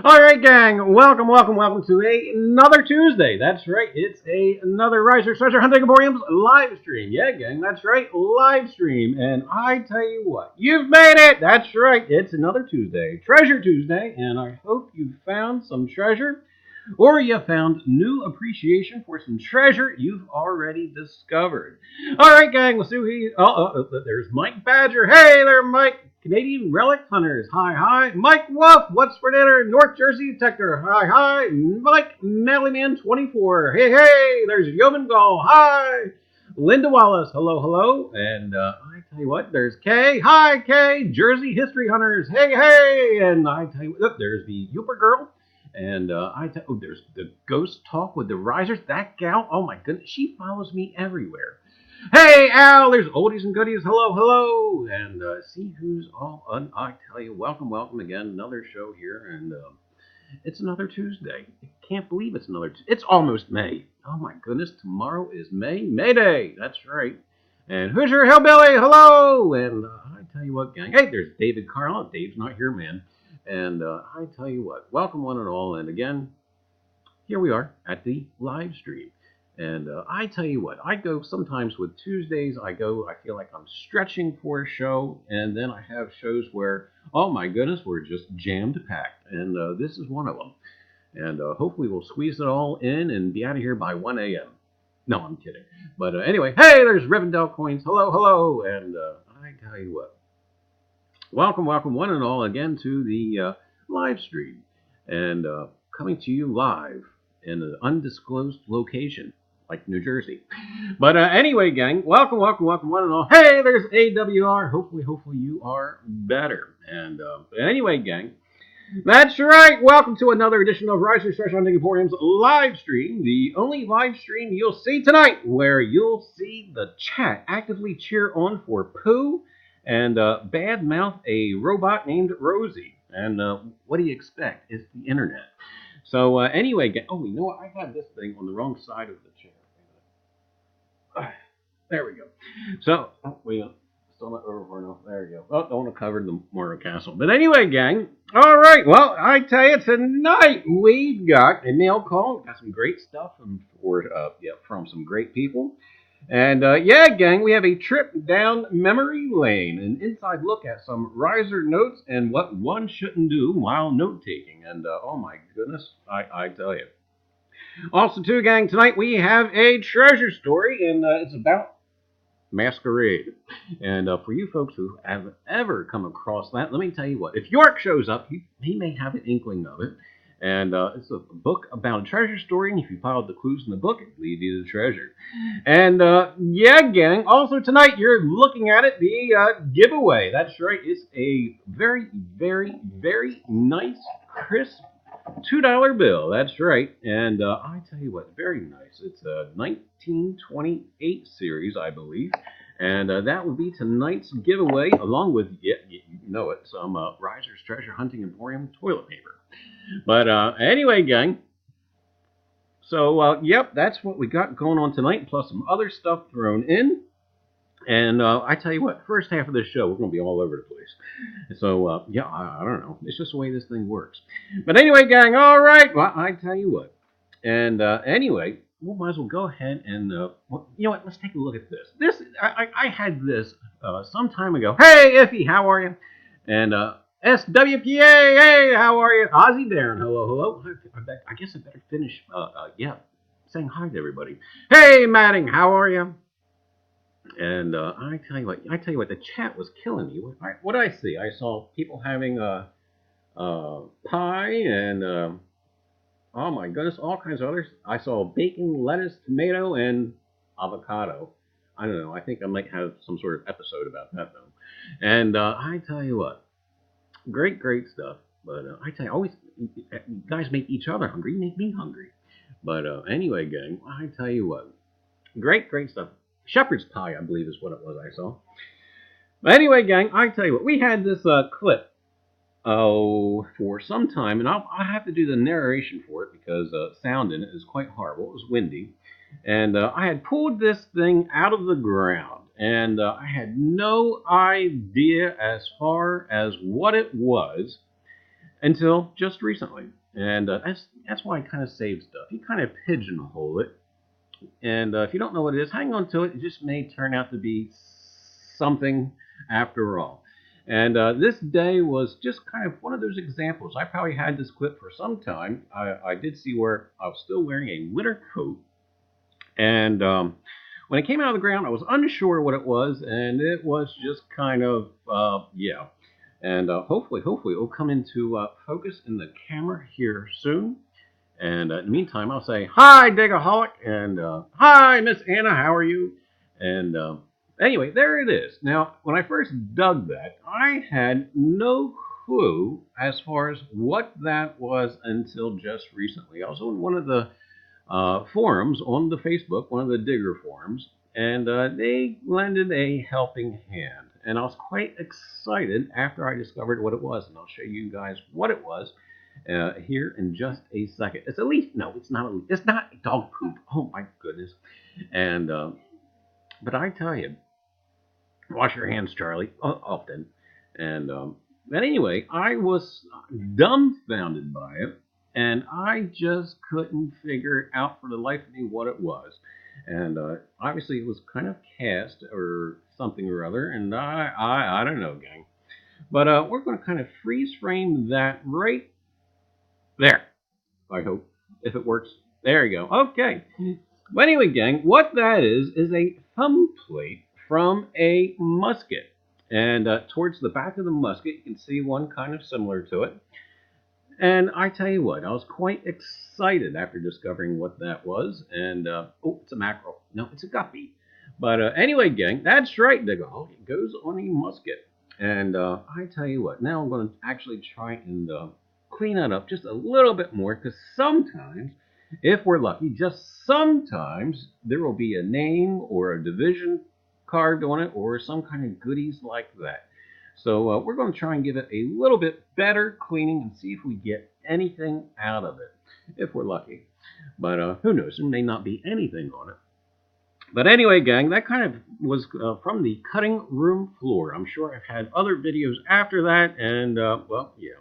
Alright, gang, welcome to another Tuesday. That's right, it's another Reiser Treasure Hunting Emporium's live stream. Yeah, gang, that's right, live stream. And I tell you what, you've made it! That's right, it's another Tuesday, Treasure Tuesday, and I hope you found some treasure, or you found new appreciation for some treasure you've already discovered. Alright, gang, let's see who he... there's Mike Badger. Hey there, Mike! Canadian Relic Hunters, hi. Mike Wolf, what's for dinner? North Jersey Detector, hi. Mike Manlyman24, hey. There's Yeoman Gall, hi. Linda Wallace, hello. And I tell you what, there's Kay, hi Kay. Jersey History Hunters, hey. And I tell you what, look, there's the Newport girl. And there's the Ghost Talk with the Risers, that gal. Oh my goodness, she follows me everywhere. Hey, Al, there's oldies and goodies. Hello. And see who's all on. I tell you, welcome again. Another show here. And it's another Tuesday. I can't believe it's it's almost May. Oh, my goodness. Tomorrow is May Day. That's right. And who's your hillbilly? Hello. And I tell you what, gang. Hey, there's David Carl. Dave's not here, man. And I tell you what, welcome one and all. And again, here we are at the live stream. And I tell you what, I go sometimes with Tuesdays, I feel like I'm stretching for a show, and then I have shows where, oh my goodness, we're just jammed packed, and this is one of them. And hopefully we'll squeeze it all in and be out of here by 1 a.m. No, I'm kidding. But anyway, hey, there's Rivendell Coins, hello, and I tell you what, welcome one and all again to the live stream, and coming to you live in an undisclosed location. Like New Jersey. But anyway, gang, welcome one and all. Hey, there's AWR. Hopefully you are better. And anyway, gang, that's right. Welcome to another edition of Reiser Treasure Hunting Emporium's live stream. The only live stream you'll see tonight, where you'll see the chat actively cheer on for Pooh and badmouth a robot named Rosie. And what do you expect? It's the internet. So anyway, gang, oh, you know what? I had this thing on the wrong side of the chair. There we go. So, we still not over for enough. There we go. Oh, don't want to cover the Mortar Castle. But anyway, gang. All right. Well, I tell you, tonight we've got a mail call. We've got some great stuff from some great people. And yeah, gang, we have a trip down memory lane, an inside look at some Reiser notes and what one shouldn't do while note taking. And oh my goodness, I tell you. Also, too, gang, tonight we have a treasure story, and it's about Masquerade. And for you folks who haven't ever come across that, let me tell you what. If York shows up, he may have an inkling of it. And it's a book about a treasure story, and if you followed the clues in the book, it leads you to the treasure. And yeah, gang, also tonight you're looking at it, the giveaway. That's right, it's a very, very, very nice, crisp $2 bill. That's right. And I tell you what, very nice. It's a 1928 series, I believe. And that will be tonight's giveaway, along with, you know it, some Reiser's Treasure Hunting Emporium toilet paper. But anyway, gang. So, yep, that's what we got going on tonight, plus some other stuff thrown in. And I tell you what, first half of this show, we're going to be all over the place. So, yeah, I don't know. It's just the way this thing works. But anyway, gang, all right. Well, I tell you what. And anyway, we might as well go ahead and well, you know what? Let's take a look at this. I had this some time ago. Hey, Iffy, how are you? And SWPA, hey, how are you? Ozzy Darren, hello, hello. I guess I better finish. Yeah, saying hi to everybody. Hey, Matting, how are you? And I tell you what, the chat was killing me. What did I see? I saw people having pie and oh my goodness, all kinds of others. I saw bacon, lettuce, tomato, and avocado. I don't know. I think I might have some sort of episode about that though. And I tell you what, great stuff. But I tell you, always you guys make each other hungry. You make me hungry. But anyway, gang, I tell you what, great stuff. Shepherd's pie, I believe, is what it was I saw. But anyway, gang, I tell you what, we had this clip for some time, and I have to do the narration for it because sound in it is quite horrible. It was windy, and I had pulled this thing out of the ground, and I had no idea as far as what it was until just recently, and that's why I kind of save stuff. You kind of pigeonhole it, and if you don't know what it is, hang on to it. It just may turn out to be something after all. And this day was just kind of one of those examples. I probably had this clip for some time. I did see where I was still wearing a winter coat. And when it came out of the ground, I was unsure what it was. And it was just kind of, yeah. And hopefully it'll come into focus in the camera here soon. And in the meantime, I'll say, hi, Digaholic. And hi, Miss Anna, how are you? And anyway, there it is. Now, when I first dug that, I had no clue as far as what that was until just recently. I was on one of the forums on the Facebook, one of the digger forums, and they lended a helping hand. And I was quite excited after I discovered what it was, and I'll show you guys what it was here in just a second. It's a leaf. No, it's not a leaf. It's not dog poop. Oh my goodness. And but I tell you, wash your hands, Charlie, often. And but anyway, I was dumbfounded by it, and I just couldn't figure out for the life of me what it was. And obviously, it was kind of cast or something or other, and I don't know, gang. But we're going to kind of freeze frame that right there. I hope, if it works. There you go. Okay. But anyway, gang, what that is a thumb plate from a musket. And towards the back of the musket, you can see one kind of similar to it. And I tell you what, I was quite excited after discovering what that was. And, oh, it's a mackerel. No, it's a guppy. But anyway, gang, that's right, Diggle. It goes on a musket. And I tell you what, now I'm going to actually try and clean that up just a little bit more. Because sometimes, if we're lucky, just sometimes there will be a name or a division carved on it or some kind of goodies like that. So we're going to try and give it a little bit better cleaning and see if we get anything out of it, if we're lucky. But who knows? There may not be anything on it. But anyway, gang, that kind of was from the cutting room floor. I'm sure I've had other videos after that, and, well, yeah.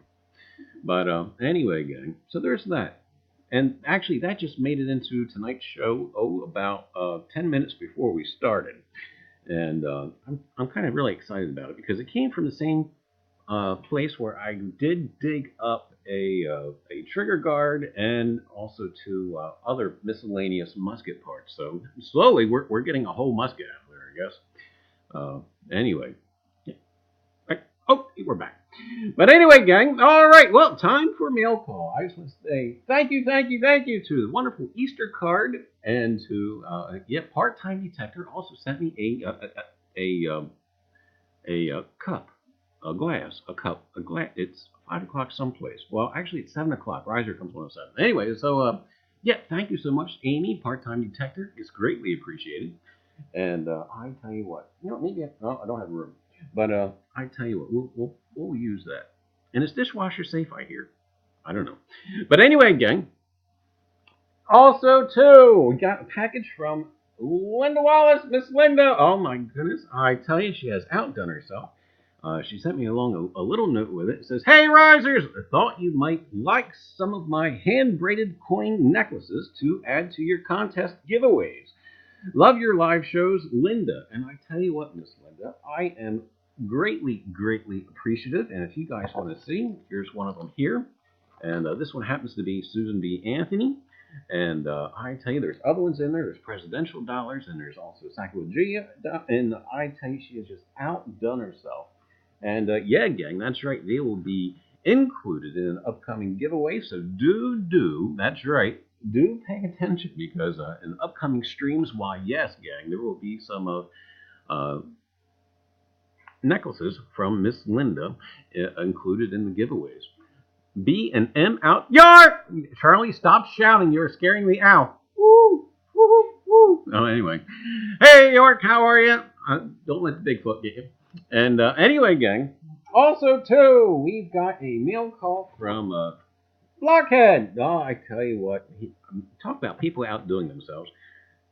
But anyway, gang, so there's that. And actually, that just made it into tonight's show, about 10 minutes before we started. And I'm kind of really excited about it because it came from the same place where I did dig up a trigger guard and also two other miscellaneous musket parts. So slowly we're getting a whole musket out of there, I guess. Anyway. Yeah. Right. Oh, we're back. But anyway, gang, all right, well, time for mail call. I just want to say thank you to the wonderful Easter card and to, Part-Time Detector also sent me a cup, a glass. It's 5 o'clock someplace. Well, actually, it's 7 o'clock. Reiser comes 107. Anyway, so, yeah, thank you so much, Amy, Part-Time Detector. It's greatly appreciated. And I tell you what, maybe I don't have room. But I tell you what, we'll use that. And it's dishwasher safe, I hear. I don't know. But anyway, gang. Also, too, we got a package from Linda Wallace. Miss Linda. Oh, my goodness. I tell you, she has outdone herself. She sent me along a little note with it. It says, "Hey, Risers! I thought you might like some of my hand-braided coin necklaces to add to your contest giveaways. Love your live shows, Linda." And I tell you what, Miss Linda, I am greatly, greatly appreciative. And if you guys want to see, here's one of them here. And this one happens to be Susan B. Anthony. And I tell you, there's other ones in there. There's presidential dollars, and there's also Sacagawea. And I tell you, she has just outdone herself. And yeah, gang, that's right. They will be included in an upcoming giveaway. So that's right, do pay attention, because in upcoming streams, why, yes, gang, there will be some necklaces from Miss Linda included in the giveaways. B and M out. Yark! Charlie, stop shouting. You're scaring me out. Woo! Woo! Woo! Oh, anyway. Hey, York, how are you? Don't let the Bigfoot get you. And anyway, gang, also, too, we've got a mail call from Blockhead. Oh, I tell you what, talk about people outdoing themselves.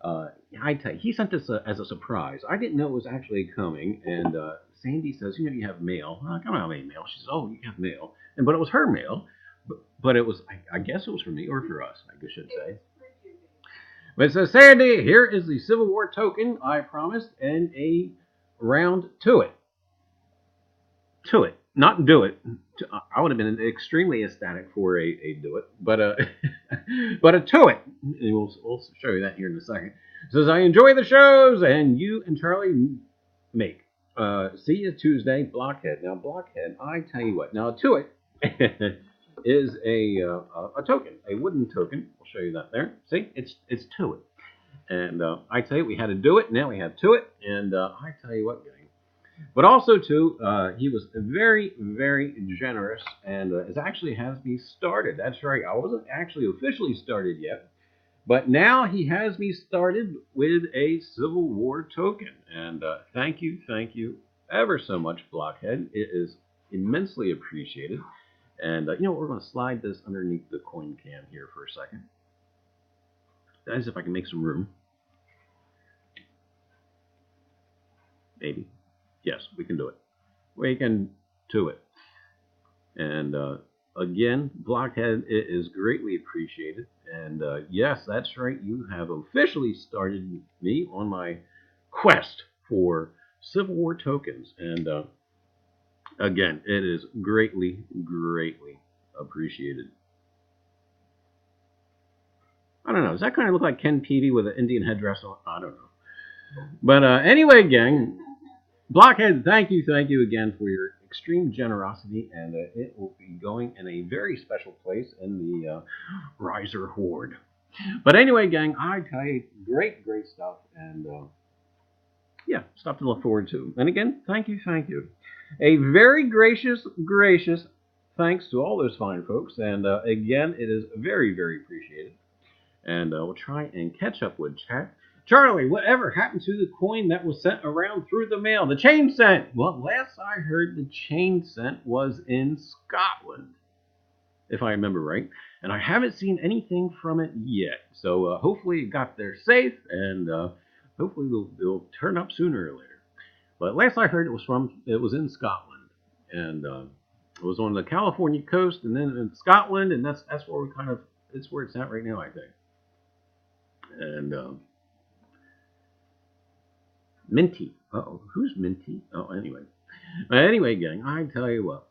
I tell you, he sent this as a surprise. I didn't know it was actually coming, and Sandy says, you have mail. I don't have any mail. She says, oh, you have mail. But it was her mail, but it was, I guess it was for me or for us, I should say. But it says, Sandy, here is the Civil War token I promised, and a round to it. To it, not do it. I would have been extremely ecstatic for a do it, but a to it. And we'll show you that here in a second. It says, I enjoy the shows, and you and Charlie make. See you Tuesday, Blockhead. Now, Blockhead, I tell you what. Now, to it is a token, a wooden token. We'll show you that there. See, it's to it. And I tell you, we had to do it. Now we have to it. And I tell you what, gang. But also, too, he was very, very generous, and it actually has me started. That's right. I wasn't actually officially started yet, but now he has me started with a Civil War token. And thank you ever so much, Blockhead. It is immensely appreciated. And you know what? We're going to slide this underneath the coin can here for a second. That is if I can make some room. Maybe. Yes, we can do it. We can do it. And again, Blockhead, it is greatly appreciated. And yes, that's right. You have officially started me on my quest for Civil War tokens. And again, it is greatly, greatly appreciated. I don't know. Does that kind of look like Ken Peavy with an Indian headdress on? I don't know. But anyway, gang, Blockhead, thank you again for your extreme generosity, and it will be going in a very special place in the Reiser Horde. But anyway, gang, I tell you, great stuff, and yeah, stuff to look forward to. And again, thank you. A very gracious thanks to all those fine folks, and again, it is very, very appreciated. And we'll try and catch up with chat. Charlie, whatever happened to the coin that was sent around through the mail? The chain scent. Well, last I heard, the chain scent was in Scotland, if I remember right. And I haven't seen anything from it yet. So hopefully it got there safe, and hopefully it'll turn up sooner or later. But last I heard, it was in Scotland, and it was on the California coast, and then in Scotland, and that's where it's where it's at right now, I think. And Minty. Uh-oh, who's Minty? Oh, anyway, gang, I tell you what.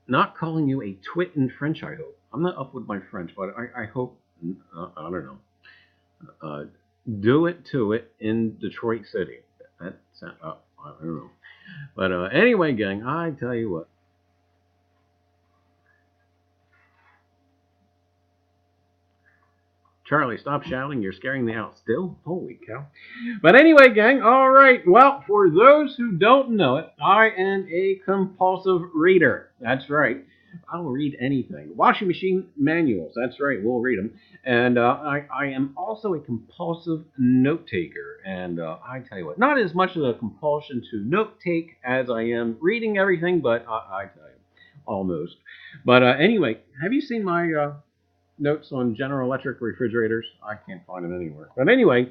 Not calling you a twit in French, I hope. I'm not up with my French, but I hope, I don't know. Do it to it in Detroit City. That's, I don't know. But anyway, gang, I tell you what. Charlie, stop shouting. You're scaring me out still. Holy cow. But anyway, gang, all right. Well, for those who don't know it, I am a compulsive reader. That's right. I'll read anything. Washing machine manuals. That's right. We'll read them. And I am also a compulsive note taker. And I tell you what, not as much of a compulsion to note take as I am reading everything, but I tell you, almost. But anyway, have you seen my notes on General Electric refrigerators? I can't find them anywhere. But anyway,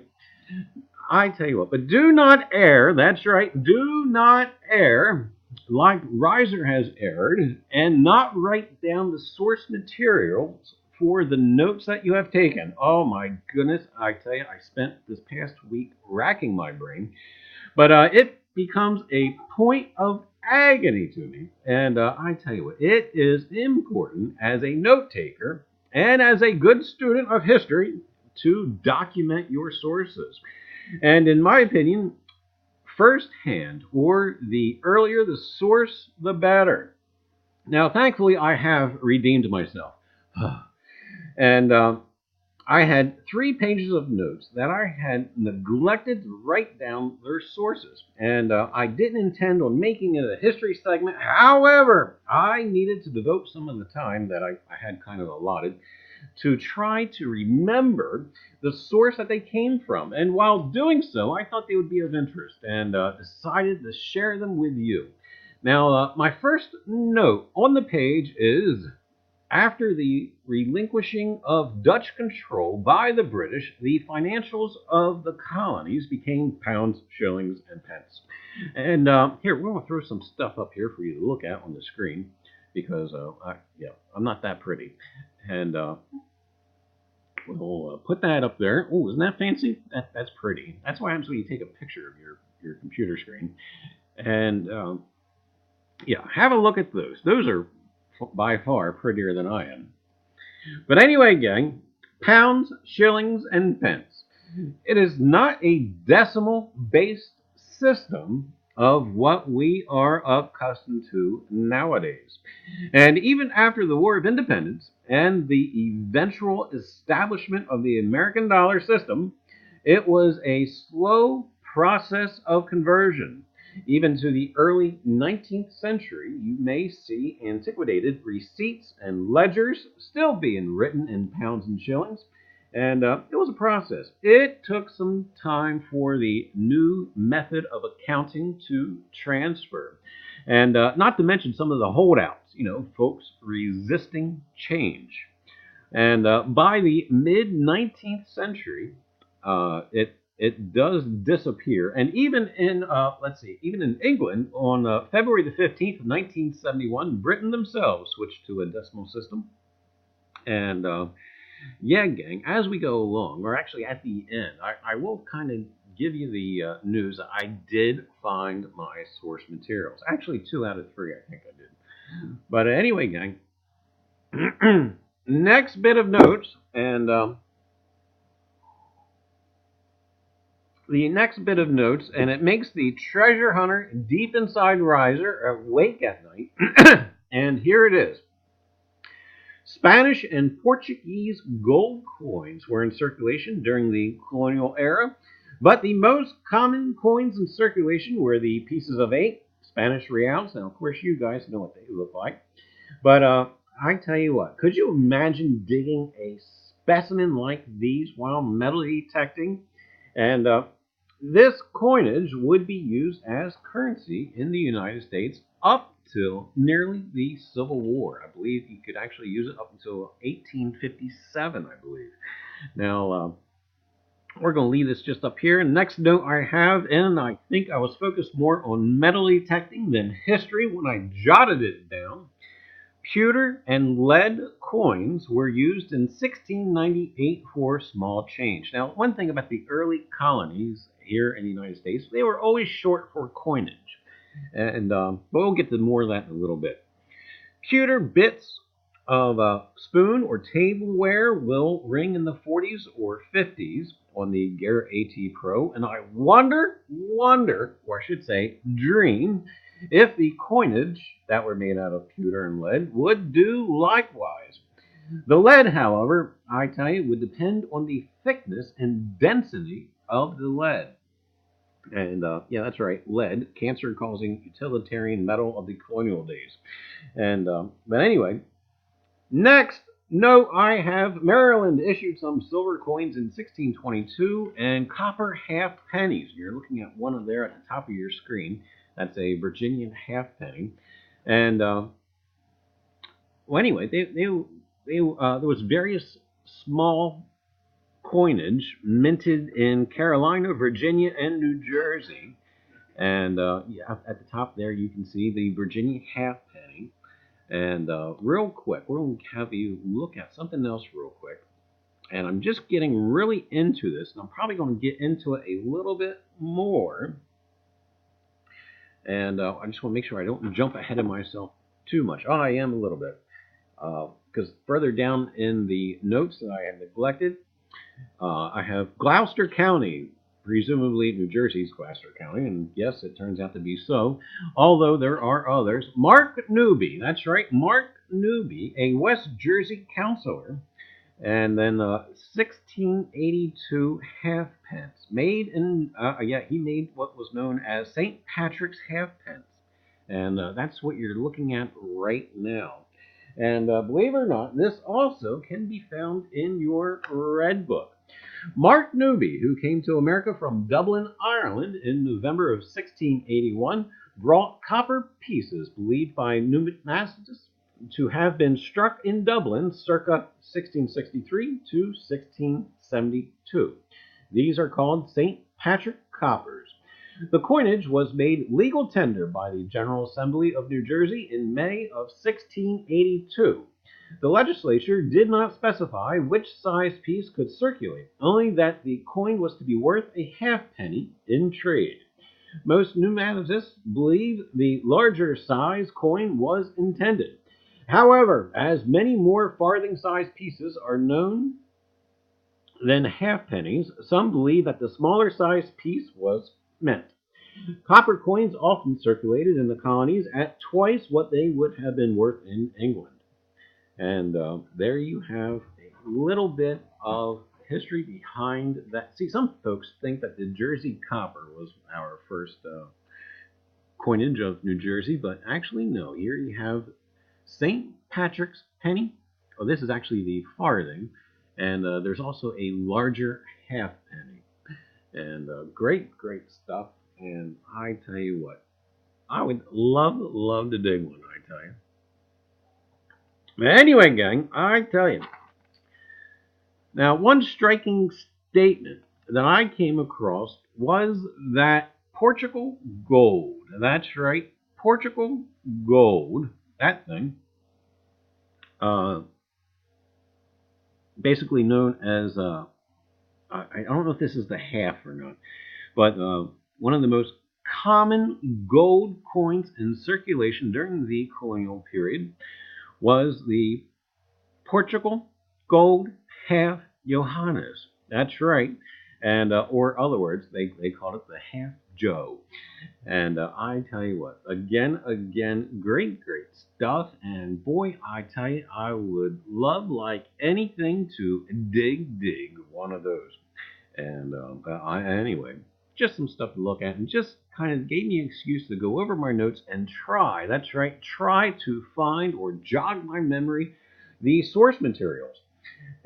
I tell you what, but do not err, that's right, do not err like Reiser has erred and not write down the source materials for the notes that you have taken. Oh my goodness, I tell you, I spent this past week racking my brain, but it becomes a point of agony to me. And I tell you what, it is important as a note taker and as a good student of history to document your sources. And in my opinion, firsthand, or the earlier the source, the better. Now, thankfully, I have redeemed myself. And I had 3 pages of notes that I had neglected to write down their sources. And I didn't intend on making it a history segment. However, I needed to devote some of the time that I had kind of allotted to try to remember the source that they came from. And while doing so, I thought they would be of interest and decided to share them with you. Now, my first note on the page is, after the relinquishing of Dutch control by the British, the financials of the colonies became pounds, shillings, and pence. And here, we're going to throw some stuff up here for you to look at on the screen, because I'm not that pretty. And we'll put that up there. Oh, isn't that fancy? That's pretty. That's what happens when you take a picture of your computer screen. And have a look at those. Those are by far prettier than I am. But anyway, gang, pounds, shillings, and pence. It is not a decimal-based system of what we are accustomed to nowadays. And even after the War of Independence and the eventual establishment of the American dollar system, it was a slow process of conversion. Even to the early 19th century, you may see antiquated receipts and ledgers still being written in pounds and shillings. And it was a process. It took some time for the new method of accounting to transfer. And not to mention some of the holdouts, folks resisting change. And by the mid-19th century, it does disappear. And even in, even in England, on February the 15th, 1971, Britain themselves switched to a decimal system. And gang, as we go along, or actually at the end, I will kind of give you the news. I did find my source materials. Actually, 2 out of 3, I think I did. But anyway, gang, next bit of notes, and the next bit of notes, and it makes the treasure hunter deep inside Reiser awake at night. And here it is. Spanish and Portuguese gold coins were in circulation during the colonial era, but the most common coins in circulation were the pieces of 8 Spanish reals. Now, of course, you guys know what they look like. But I tell you what, could you imagine digging a specimen like these while metal detecting? And this coinage would be used as currency in the United States up till nearly the Civil War. I believe you could actually use it up until 1857, I believe. Now, we're going to leave this just up here. And next note I have, and I think I was focused more on metal detecting than history when I jotted it down. Pewter and lead coins were used in 1698 for small change. Now, one thing about the early colonies here in the United States, they were always short for coinage. And we'll get to more of that in a little bit. Pewter bits of spoon or tableware will ring in the 40s or 50s on the GAW AT Pro. And I wonder, or I should say dream, if the coinage that were made out of pewter and lead would do likewise. The lead, however, I tell you, would depend on the thickness and density of the lead. And that's right, lead, cancer-causing utilitarian metal of the colonial days. And but anyway, next note I have: Maryland issued some silver coins in 1622 and copper half pennies. You're looking at one of there at the top of your screen. That's a Virginian halfpenny. And anyway, there was various small coinage minted in Carolina, Virginia, and New Jersey. And yeah, at the top there, you can see the Virginia halfpenny. And real quick, we're going to have you look at something else real quick. And I'm just getting really into this, and I'm probably going to get into it a little bit more. And I just want to make sure I don't jump ahead of myself too much. Oh, I am a little bit. Because further down in the notes that I had neglected, I have Gloucester County, presumably New Jersey's Gloucester County, and yes, it turns out to be so, although there are others. Mark Newby, that's right, Mark Newby, a West Jersey councilor, and then 1682 halfpence, made in, he made what was known as St. Patrick's halfpence, and that's what you're looking at right now. And believe it or not, this also can be found in your Red Book. Mark Newby, who came to America from Dublin, Ireland in November of 1681, brought copper pieces believed by numismatists to have been struck in Dublin circa 1663 to 1672. These are called St. Patrick coppers. The coinage was made legal tender by the General Assembly of New Jersey in May of 1682. The legislature did not specify which size piece could circulate, only that the coin was to be worth a halfpenny in trade. Most numismatists believe the larger size coin was intended. However, as many more farthing-sized pieces are known than halfpennies, some believe that the smaller sized piece was meant. Copper coins often circulated in the colonies at twice what they would have been worth in England. And there you have a little bit of history behind that. See, some folks think that the Jersey copper was our first coinage of New Jersey, but actually no. Here you have St. Patrick's penny. Oh, this is actually the farthing. And there's also a larger halfpenny. And great, great stuff. And I tell you what, I would love to dig one, I tell you. But anyway, gang, I tell you. Now, one striking statement that I came across was that Portugal gold, that's right, Portugal gold, that thing, basically known as, I don't know if this is the half or not, but one of the most common gold coins in circulation during the colonial period was the Portugal gold half Johannes. That's right. And, or other words, they called it the half Joe. And I tell you what, again, great stuff. And boy, I tell you, I would love like anything to dig one of those. And anyway, just some stuff to look at, and just kind of gave me an excuse to go over my notes and try, that's right, try to find or jog my memory the source materials.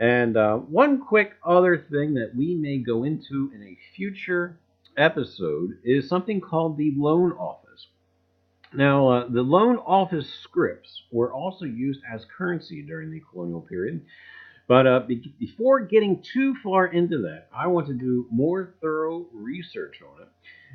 And one quick other thing that we may go into in a future episode is something called the loan office. Now, the loan office scripts were also used as currency during the colonial period. But before getting too far into that, I want to do more thorough research on it.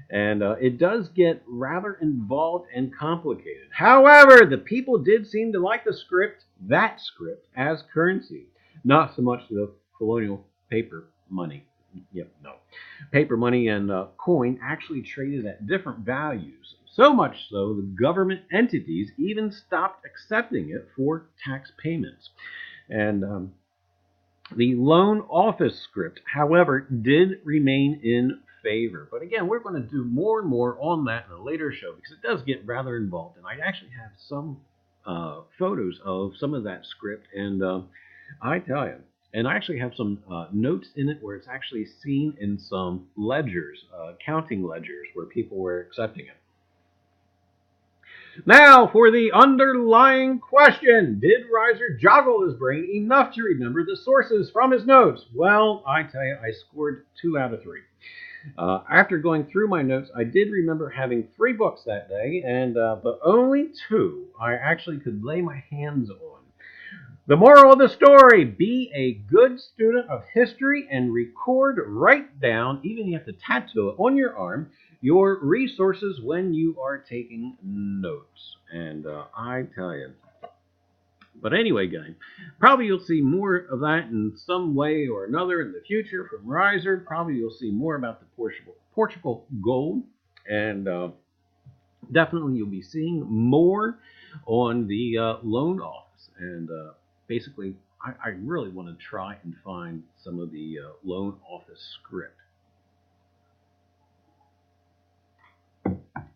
And it does get rather involved and complicated. However, the people did seem to like that script, as currency. Not so much the colonial paper money. Yep, no. Paper money and coin actually traded at different values. So much so, the government entities even stopped accepting it for tax payments. And the loan office script, however, did remain in favor. But again, we're going to do more and more on that in a later show because it does get rather involved. And I actually have some photos of some of that script. And I tell you, and I actually have some notes in it where it's actually seen in some ledgers, counting ledgers, where people were accepting it. Now, for the underlying question, did Reiser joggle his brain enough to remember the sources from his notes? Well, I tell you, I scored 2 out of 3. After going through my notes, I did remember having 3 books that day, and but only 2 I actually could lay my hands on. The moral of the story, be a good student of history and write down, even if you have to tattoo it on your arm, your resources when you are taking notes. And I tell you. But anyway, gang, probably you'll see more of that in some way or another in the future from Reiser. Probably you'll see more about the Portugal gold. And definitely you'll be seeing more on the loan office. And basically, I really want to try and find some of the loan office script.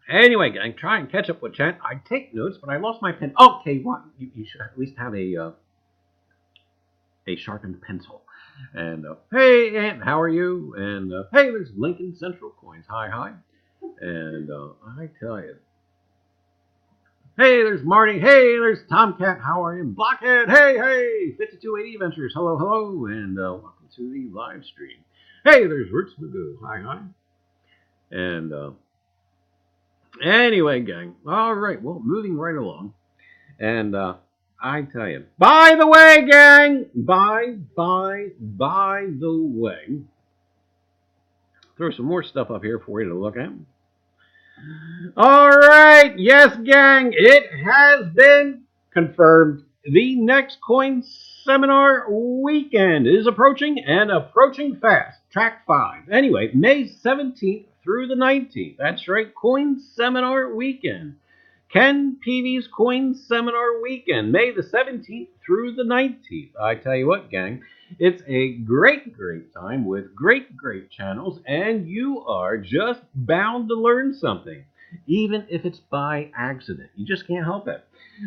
Anyway, gang, try and catch up with chat. I take notes, but I lost my pen. Okay, what? You should at least have a sharpened pencil. And hey, Aunt, how are you? And hey, there's Lincoln Central Coins. Hi, hi. And I tell you. Hey, there's Marty. Hey, there's Tomcat. How are you? Blockhead. Hey, hey. 5280 Ventures. Hello, hello. And welcome to the live stream. Hey, there's Roots Magoo. Hi, hi. And anyway, gang. All right. Well, moving right along. And I tell you. By the way, gang. By the way. Throw some more stuff up here for you to look at. All right, yes, gang, it has been confirmed. The next coin seminar weekend is approaching, and approaching fast. Track 5. Anyway, May 17th through the 19th. That's right, coin seminar weekend. Ken Peavy's coin seminar weekend, May the 17th through the 19th. I tell you what, gang, it's a great time with great channels, and you are just bound to learn something, even if it's by accident. You just can't help it.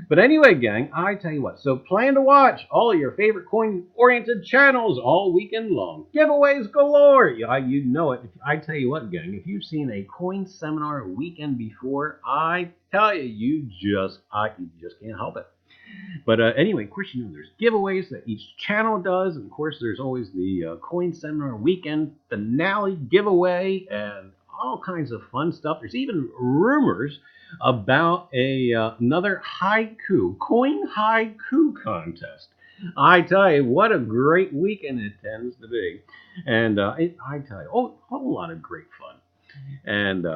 But anyway, gang, I tell you what, so plan to watch all of your favorite coin-oriented channels all weekend long. Giveaways galore. You know it. I tell you what, gang, if you've seen a coin seminar weekend before, I tell you, you just can't help it. But anyway, of course, you know there's giveaways that each channel does. And of course, there's always the coin seminar weekend finale giveaway and all kinds of fun stuff. There's even rumors about another coin haiku contest. I tell you, what a great weekend it tends to be. And I tell you, a whole lot of great fun. And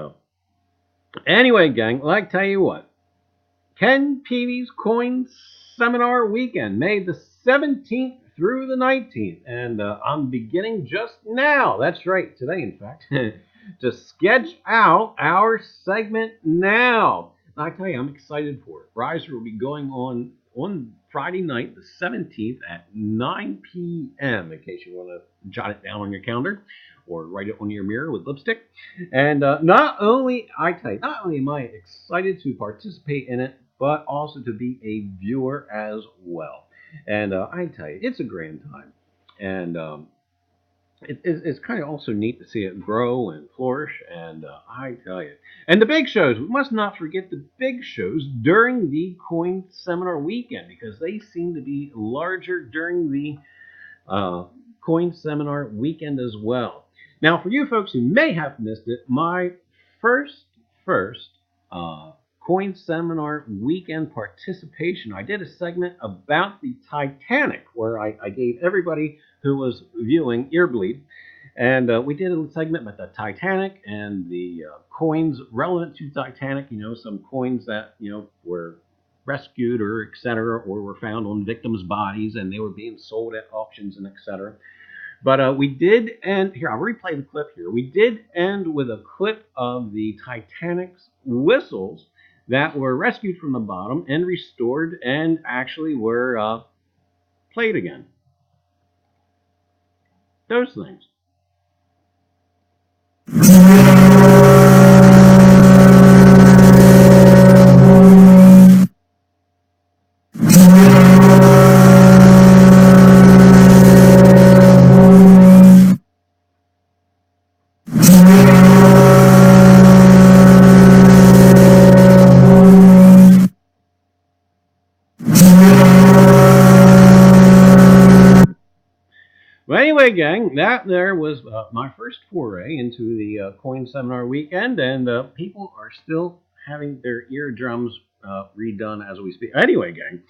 anyway, gang, like tell you what, Ken Peavy's coin seminar weekend, May the 17th through the 19th. And I'm beginning just now, that's right, today in fact, to sketch out our segment now. I tell you, I'm excited for it. Reiser will be going on Friday night, the 17th at 9 p.m. in case you want to jot it down on your calendar or write it on your mirror with lipstick. And not only am I excited to participate in it, but also to be a viewer as well. And I tell you, it's a grand time. And it's kind of also neat to see it grow and flourish, and I tell you. And the big shows, we must not forget the big shows during the coin seminar weekend, because they seem to be larger during the coin seminar weekend as well. Now, for you folks who may have missed it, my first coin seminar weekend participation, I did a segment about the Titanic, where I gave everybody who was viewing earbleed, and we did a segment about the Titanic and the coins relevant to Titanic. You know, some coins that were rescued or etc., or were found on victims' bodies and they were being sold at auctions and etc. But we did end here. I'll replay the clip here. We did end with a clip of the Titanic's whistles that were rescued from the bottom and restored and actually were played again. Those things. Well, anyway, gang, that there was my first foray into the coin seminar weekend, and people are still having their eardrums redone as we speak. Anyway, gang,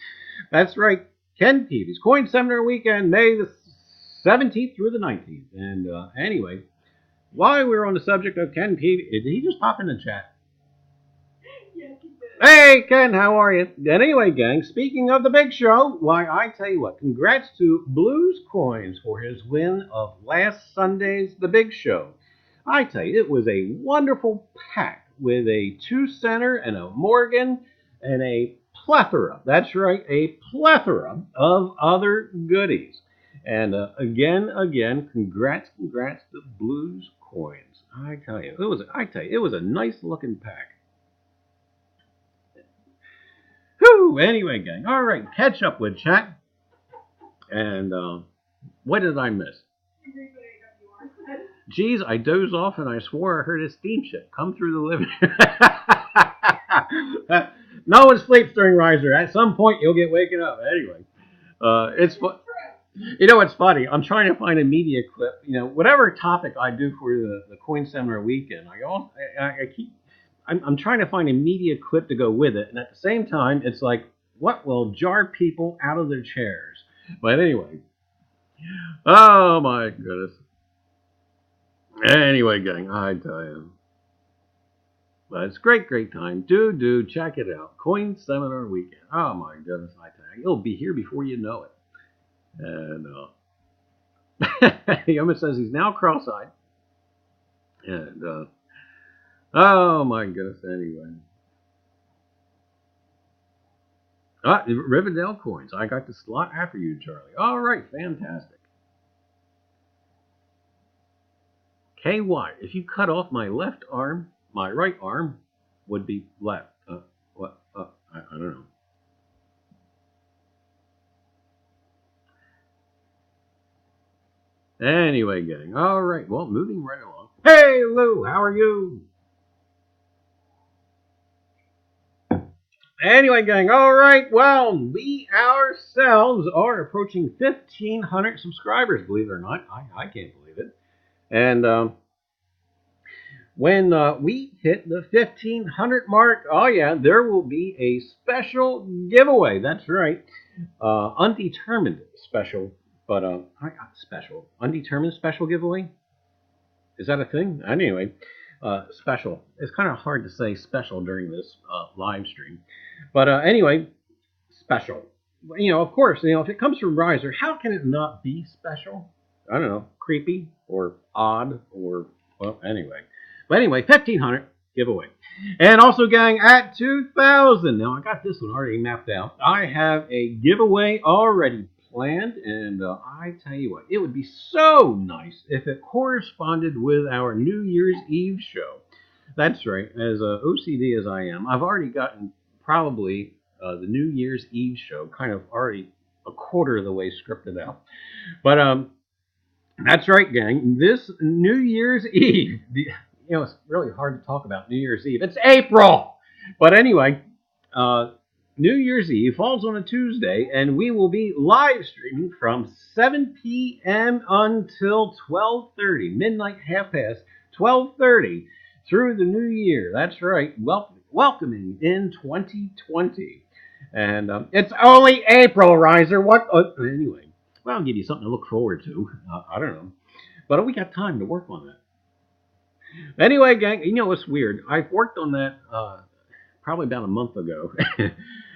that's right. Ken Peavy's Coin Seminar Weekend, May the 17th through the 19th. And anyway, while we're on the subject of Ken Peavy, did he just pop in the chat? Yes, he did. Hey, Ken, how are you? Anyway, gang, speaking of the big show, why, I tell you what, congrats to Blues Coins for his win of last Sunday's The Big Show. I tell you, it was a wonderful pack with a 2-center and a Morgan and a plethora, that's right, a plethora of other goodies. And again, congrats to Blues Coins. I tell you, it was a nice looking pack. Whew, anyway, gang, all right, catch up with chat. And what did I miss? Geez, I dozed off and I swore I heard a steamship come through the living room. No one sleeps during Reiser. At some point, you'll get waken up. Anyway, it's fun. You know what's funny? I'm trying to find a media clip. You know, whatever topic I do for the Coin Seminar Weekend, I'm trying to find a media clip to go with it, and at the same time, it's like, what will jar people out of their chairs? But anyway, oh my goodness. Anyway, gang, I tell you. But it's great time. Do check it out. Coin Seminar Weekend. Oh my goodness, I tell you. It'll be here before you know it. And he almost says he's now cross-eyed. And oh my goodness, anyway. Rivendell Coins. I got the slot after you, Charlie. All right, fantastic. KY, if you cut off my left arm, my right arm would be left. What? I don't know. Anyway, gang. All right. Well, moving right along. Hey, Lou, how are you? Anyway, gang. All right. Well, we ourselves are approaching 1,500 subscribers. Believe it or not, I can't believe it. And when we hit the 1,500 mark, oh yeah, there will be a special giveaway. That's right, undetermined special. But I got special. Undetermined special giveaway? Is that a thing? Anyway, special. It's kind of hard to say special during this live stream. But anyway, special. You know, of course, you know, if it comes from Reiser, how can it not be special? I don't know, creepy or odd or, well, anyway. But anyway, 1,500 giveaway. And also, gang, at 2,000. Now, I got this one already mapped out. I have a giveaway already planned, and I tell you what, it would be so nice if it corresponded with our New Year's Eve show. That's right, as OCD as I am, I've already gotten probably the New Year's Eve show kind of already a quarter of the way scripted out. But that's right, gang, this New Year's Eve, you know, it's really hard to talk about New Year's Eve. It's April! But anyway, New Year's Eve falls on a Tuesday, and we will be live streaming from 7 p.m. until 12:30, midnight, half past 12:30, through the new year. That's right, welcoming in 2020. And it's only April, Reiser. What? Anyway, well, I'll give you something to look forward to. I don't know. But we got time to work on that. Anyway, gang, you know what's weird? I've worked on that probably about a month ago.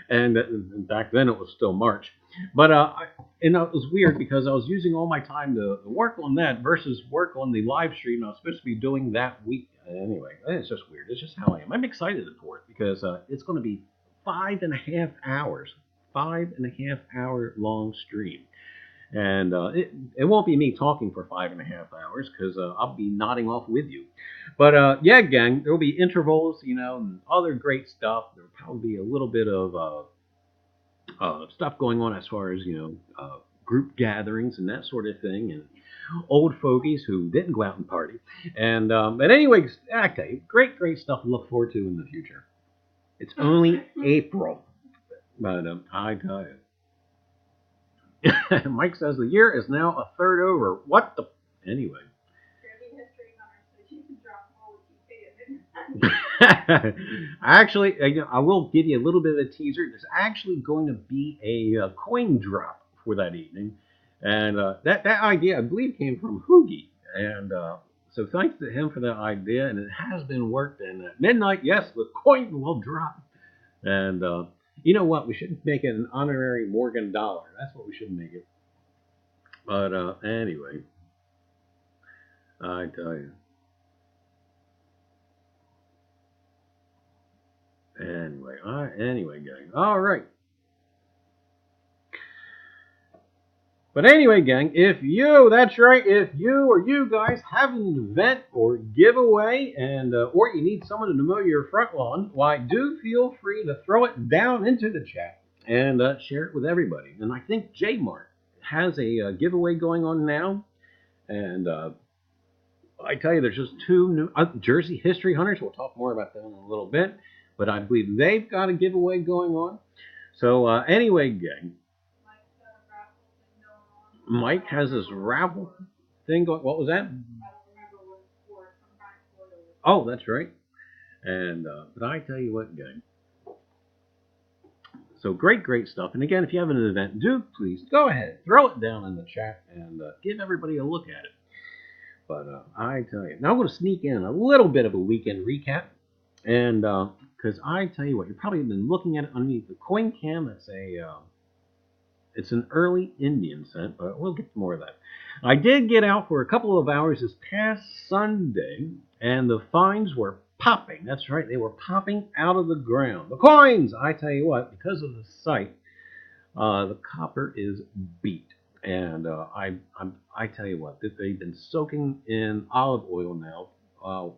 And back then it was still March. But it was weird because I was using all my time to work on that versus work on the live stream I was supposed to be doing that week. Anyway, it's just weird. It's just how I am. I'm excited for it because it's going to be 5.5 hours. 5.5 hour long stream. And it won't be me talking for 5.5 hours because I'll be nodding off with you. But yeah, gang, there will be intervals, you know, and other great stuff. There will probably be a little bit of stuff going on as far as, you know, group gatherings and that sort of thing, and old fogies who didn't go out and party. And but anyway, okay, great stuff to look forward to in the future. It's only April, but I tell you. Mike says the year is now a third over. What the? Anyway. Actually, I will give you a little bit of a teaser. There's actually going to be a coin drop for that evening, and that idea I believe came from Hoogie, and so thanks to him for that idea, and it has been worked. And at midnight, yes, the coin will drop, and you know what? We should make it an honorary Morgan dollar. That's what we should make it. But anyway, I tell you. Anyway, gang. All right. But anyway, gang, that's right, if you or you guys have an event or giveaway, and or you need someone to mow your front lawn, why, do feel free to throw it down into the chat and share it with everybody. And I think J Mart has a giveaway going on now, and I tell you, there's just two new Jersey History Hunters. We'll talk more about them in a little bit, but I believe they've got a giveaway going on. So anyway, gang. Mike has his raffle thing going. What was that? Oh, that's right. And but I tell you what, gang. So great stuff. And again, if you have an event, do please go ahead, throw it down in the chat, and give everybody a look at it. But I tell you, now I'm going to sneak in a little bit of a weekend recap, and because I tell you what, you've probably been looking at it underneath the coin cam. It's an early Indian scent, but we'll get to more of that. I did get out for a couple of hours this past Sunday, and the finds were popping. That's right, they were popping out of the ground. The coins, I tell you what, because of the site, the copper is beat. And I tell you what, they've been soaking in olive oil now.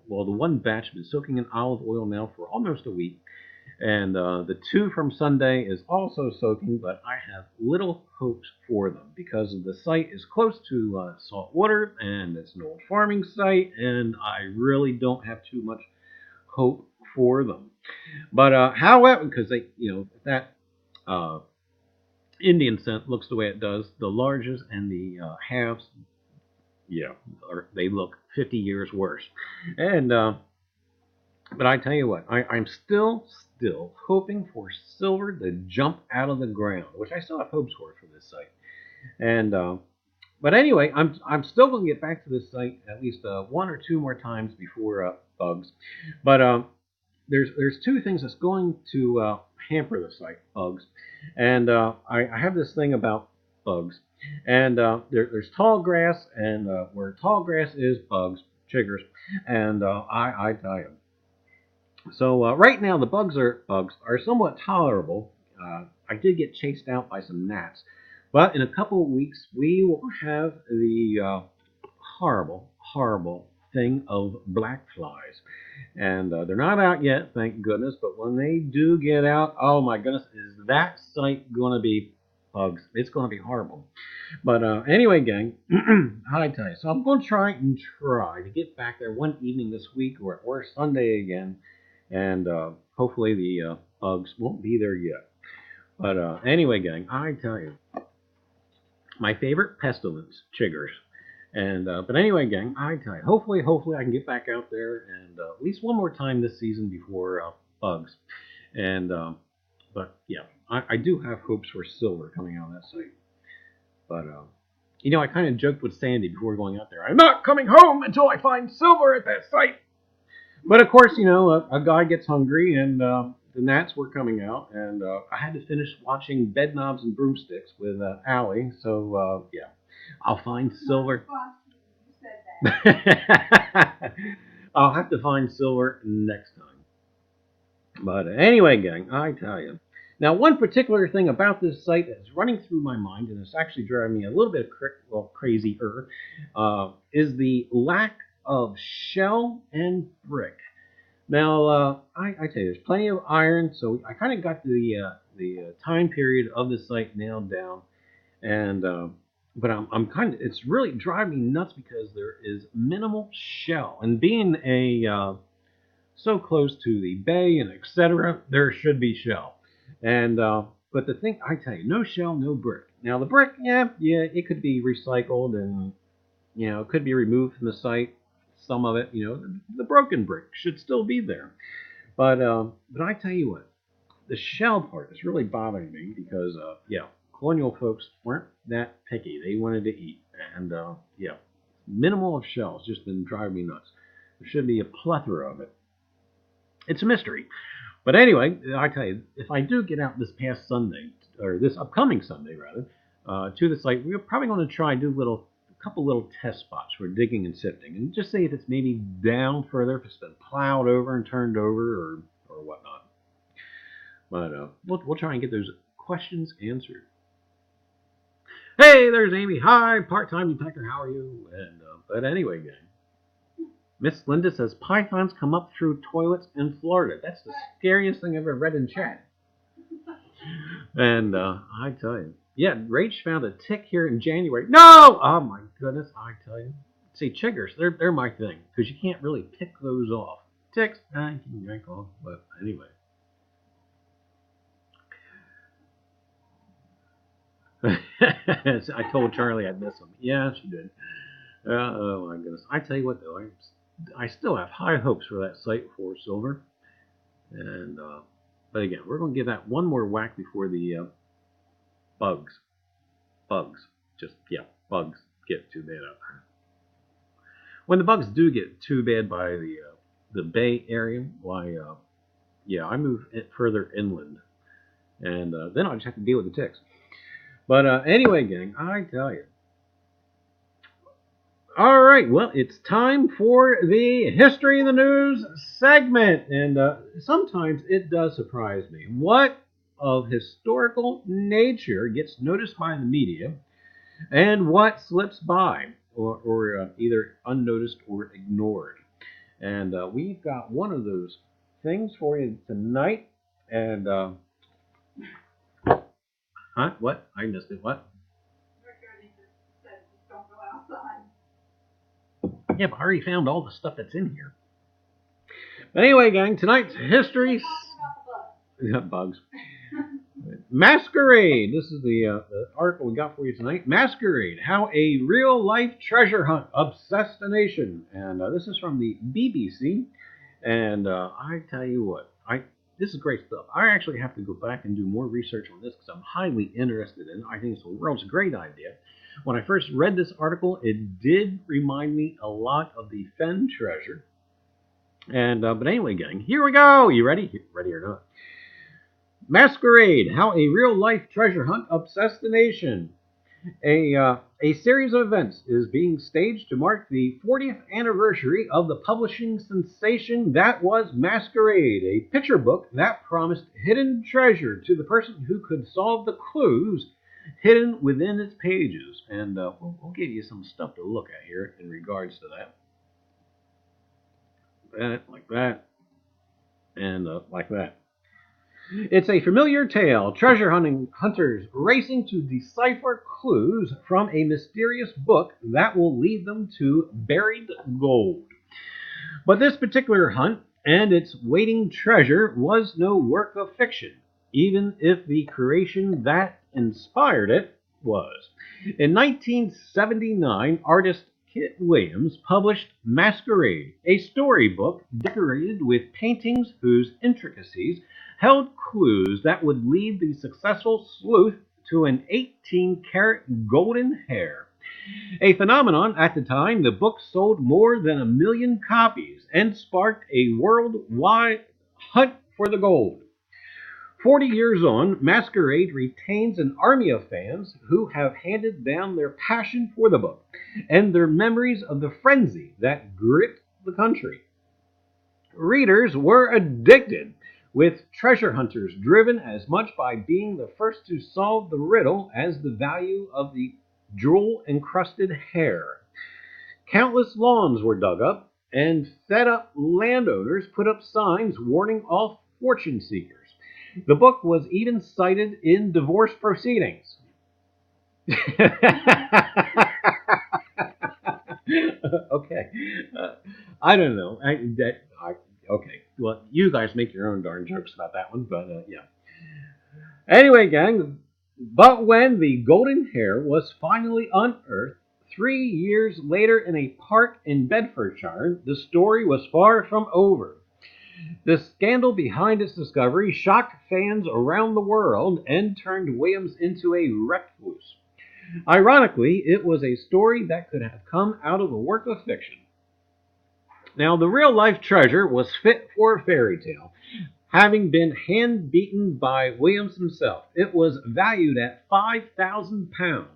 Well, the one batch has been soaking in olive oil now for almost a week. And the two from Sunday is also soaking, but I have little hopes for them because the site is close to salt water, and it's an old farming site, and I really don't have too much hope for them. But however, because that Indian scent looks the way it does, the larges and the halves, they look 50 years worse. And but I tell you what, I'm still hoping for silver to jump out of the ground, which I still have hopes for this site. And but anyway, I'm still going to get back to this site at least one or two more times before bugs. But there's two things that's going to hamper the site, bugs. And I have this thing about bugs. And there's tall grass, and where tall grass is, bugs, chiggers. And I tell you. So right now the bugs are somewhat tolerable. I did get chased out by some gnats, but in a couple of weeks we will have the horrible thing of black flies, and they're not out yet, thank goodness. But when they do get out, oh my goodness, is that site going to be bugs? It's going to be horrible. But anyway, gang, I tell you, so I'm going to try to get back there one evening this week, or Sunday again. And hopefully the bugs won't be there yet. But anyway, gang, I tell you, my favorite pestilence, chiggers. And but anyway, gang, I tell you, hopefully I can get back out there and at least one more time this season before bugs. And but yeah, I do have hopes for silver coming out of that site. But I kind of joked with Sandy before going out there. I'm not coming home until I find silver at that site. But of course, a guy gets hungry, and the gnats were coming out, and I had to finish watching Bed Knobs and Broomsticks with Allie. So yeah, I'll find silver. You said that. I'll have to find silver next time. But anyway, gang, I tell you. Now, one particular thing about this site that's running through my mind, and it's actually driving me a little bit crazier, is the lack of shell and brick. Now, I tell you, there's plenty of iron, so I kind of got the time period of the site nailed down, and but I'm kind of, it's really driving me nuts because there is minimal shell, and being so close to the bay and etc., there should be shell, and but the thing, I tell you, no shell, no brick. Now the brick, yeah, it could be recycled, and it could be removed from the site. some of it, the broken brick should still be there. But I tell you what, the shell part is really bothering me because, colonial folks weren't that picky. They wanted to eat. And, minimal of shells just been driving me nuts. There should be a plethora of it. It's a mystery. But anyway, I tell you, if I do get out this past Sunday, or this upcoming Sunday rather, to the site, we're probably going to try and do a couple little test spots for digging and sifting, and just see if it's maybe down further, if it's been plowed over and turned over, or whatnot. But we'll try and get those questions answered. Hey, there's Amy. Hi, part-time detector. How are you? And but anyway, gang. Miss Linda says pythons come up through toilets in Florida. That's the scariest thing I've ever read in chat. And I tell you, yeah, Rach found a tick here in January. No! Oh my goodness, I tell you. See, chiggers, they're my thing because you can't really pick those off. Ticks, you can drink off, but anyway. I told Charlie I'd miss him. Yeah, she did. Oh my goodness. I tell you what though, I still have high hopes for that site for silver. And but again, we're going to give that one more whack before the bugs get too bad out there. When the bugs do get too bad by the Bay Area, why I move it further inland, and then I'll just have to deal with the ticks. But anyway, gang, I tell you. All right, well, it's time for the History of the News segment. And sometimes it does surprise me. What of historical nature gets noticed by the media and what slips by or either unnoticed or ignored? And we've got one of those things for you tonight. And what? I missed it. What? Don't go outside. Yeah, but I already found all the stuff that's in here. But anyway, gang, tonight's history. Bugs. Masquerade. This is the article we got for you tonight. Masquerade: How a Real-Life Treasure Hunt Obsessed a Nation. And this is from the BBC. And I tell you what, this is great stuff. I actually have to go back and do more research on this because I'm highly interested in it. I think it's the world's great idea. When I first read this article, it did remind me a lot of the Fen treasure. And but anyway, gang, here we go. You ready? Ready or not? Masquerade: How a Real-Life Treasure Hunt Obsessed the Nation. A series of events is being staged to mark the 40th anniversary of the publishing sensation that was Masquerade, a picture book that promised hidden treasure to the person who could solve the clues hidden within its pages. And we'll give you some stuff to look at here in regards to that. Like that, and like that. It's a familiar tale. Treasure hunters racing to decipher clues from a mysterious book that will lead them to buried gold. But this particular hunt and its waiting treasure was no work of fiction, even if the creation that inspired it was. In 1979, artist Kit Williams published Masquerade, a storybook decorated with paintings whose intricacies held clues that would lead the successful sleuth to an 18-karat golden hair. A phenomenon at the time, the book sold more than 1 million copies and sparked a worldwide hunt for the gold. 40 years on, Masquerade retains an army of fans who have handed down their passion for the book and their memories of the frenzy that gripped the country. Readers were addicted, with treasure hunters driven as much by being the first to solve the riddle as the value of the jewel-encrusted hair. Countless lawns were dug up, and fed-up landowners put up signs warning off fortune seekers. The book was even cited in divorce proceedings. Okay. I don't know. Okay. Well, you guys make your own darn jokes about that one, but yeah. Anyway, gang, but when the golden hair was finally unearthed 3 years later in a park in Bedfordshire, the story was far from over. The scandal behind its discovery shocked fans around the world and turned Williams into a recluse. Ironically, it was a story that could have come out of a work of fiction. Now, the real-life treasure was fit for a fairy tale. Having been hand-beaten by Williams himself, it was valued at £5,000,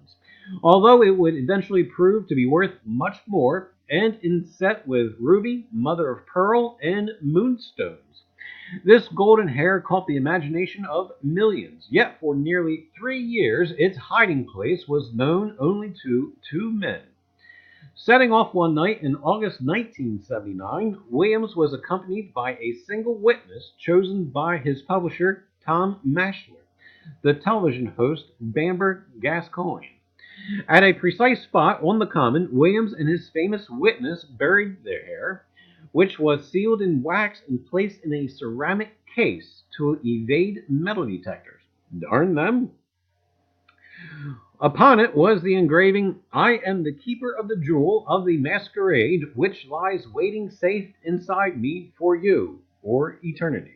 although it would eventually prove to be worth much more, and inset with ruby, mother of pearl, and moonstones. This golden hair caught the imagination of millions, yet for nearly 3 years its hiding place was known only to 2 men. Setting off one night in August 1979, Williams was accompanied by a single witness chosen by his publisher, Tom Mashler, the television host Bamber Gascoigne. At a precise spot on the common, Williams and his famous witness buried their hair, which was sealed in wax and placed in a ceramic case to evade metal detectors. Darn them! Upon it was the engraving, "I am the keeper of the jewel of the Masquerade, which lies waiting safe inside me for you, or eternity."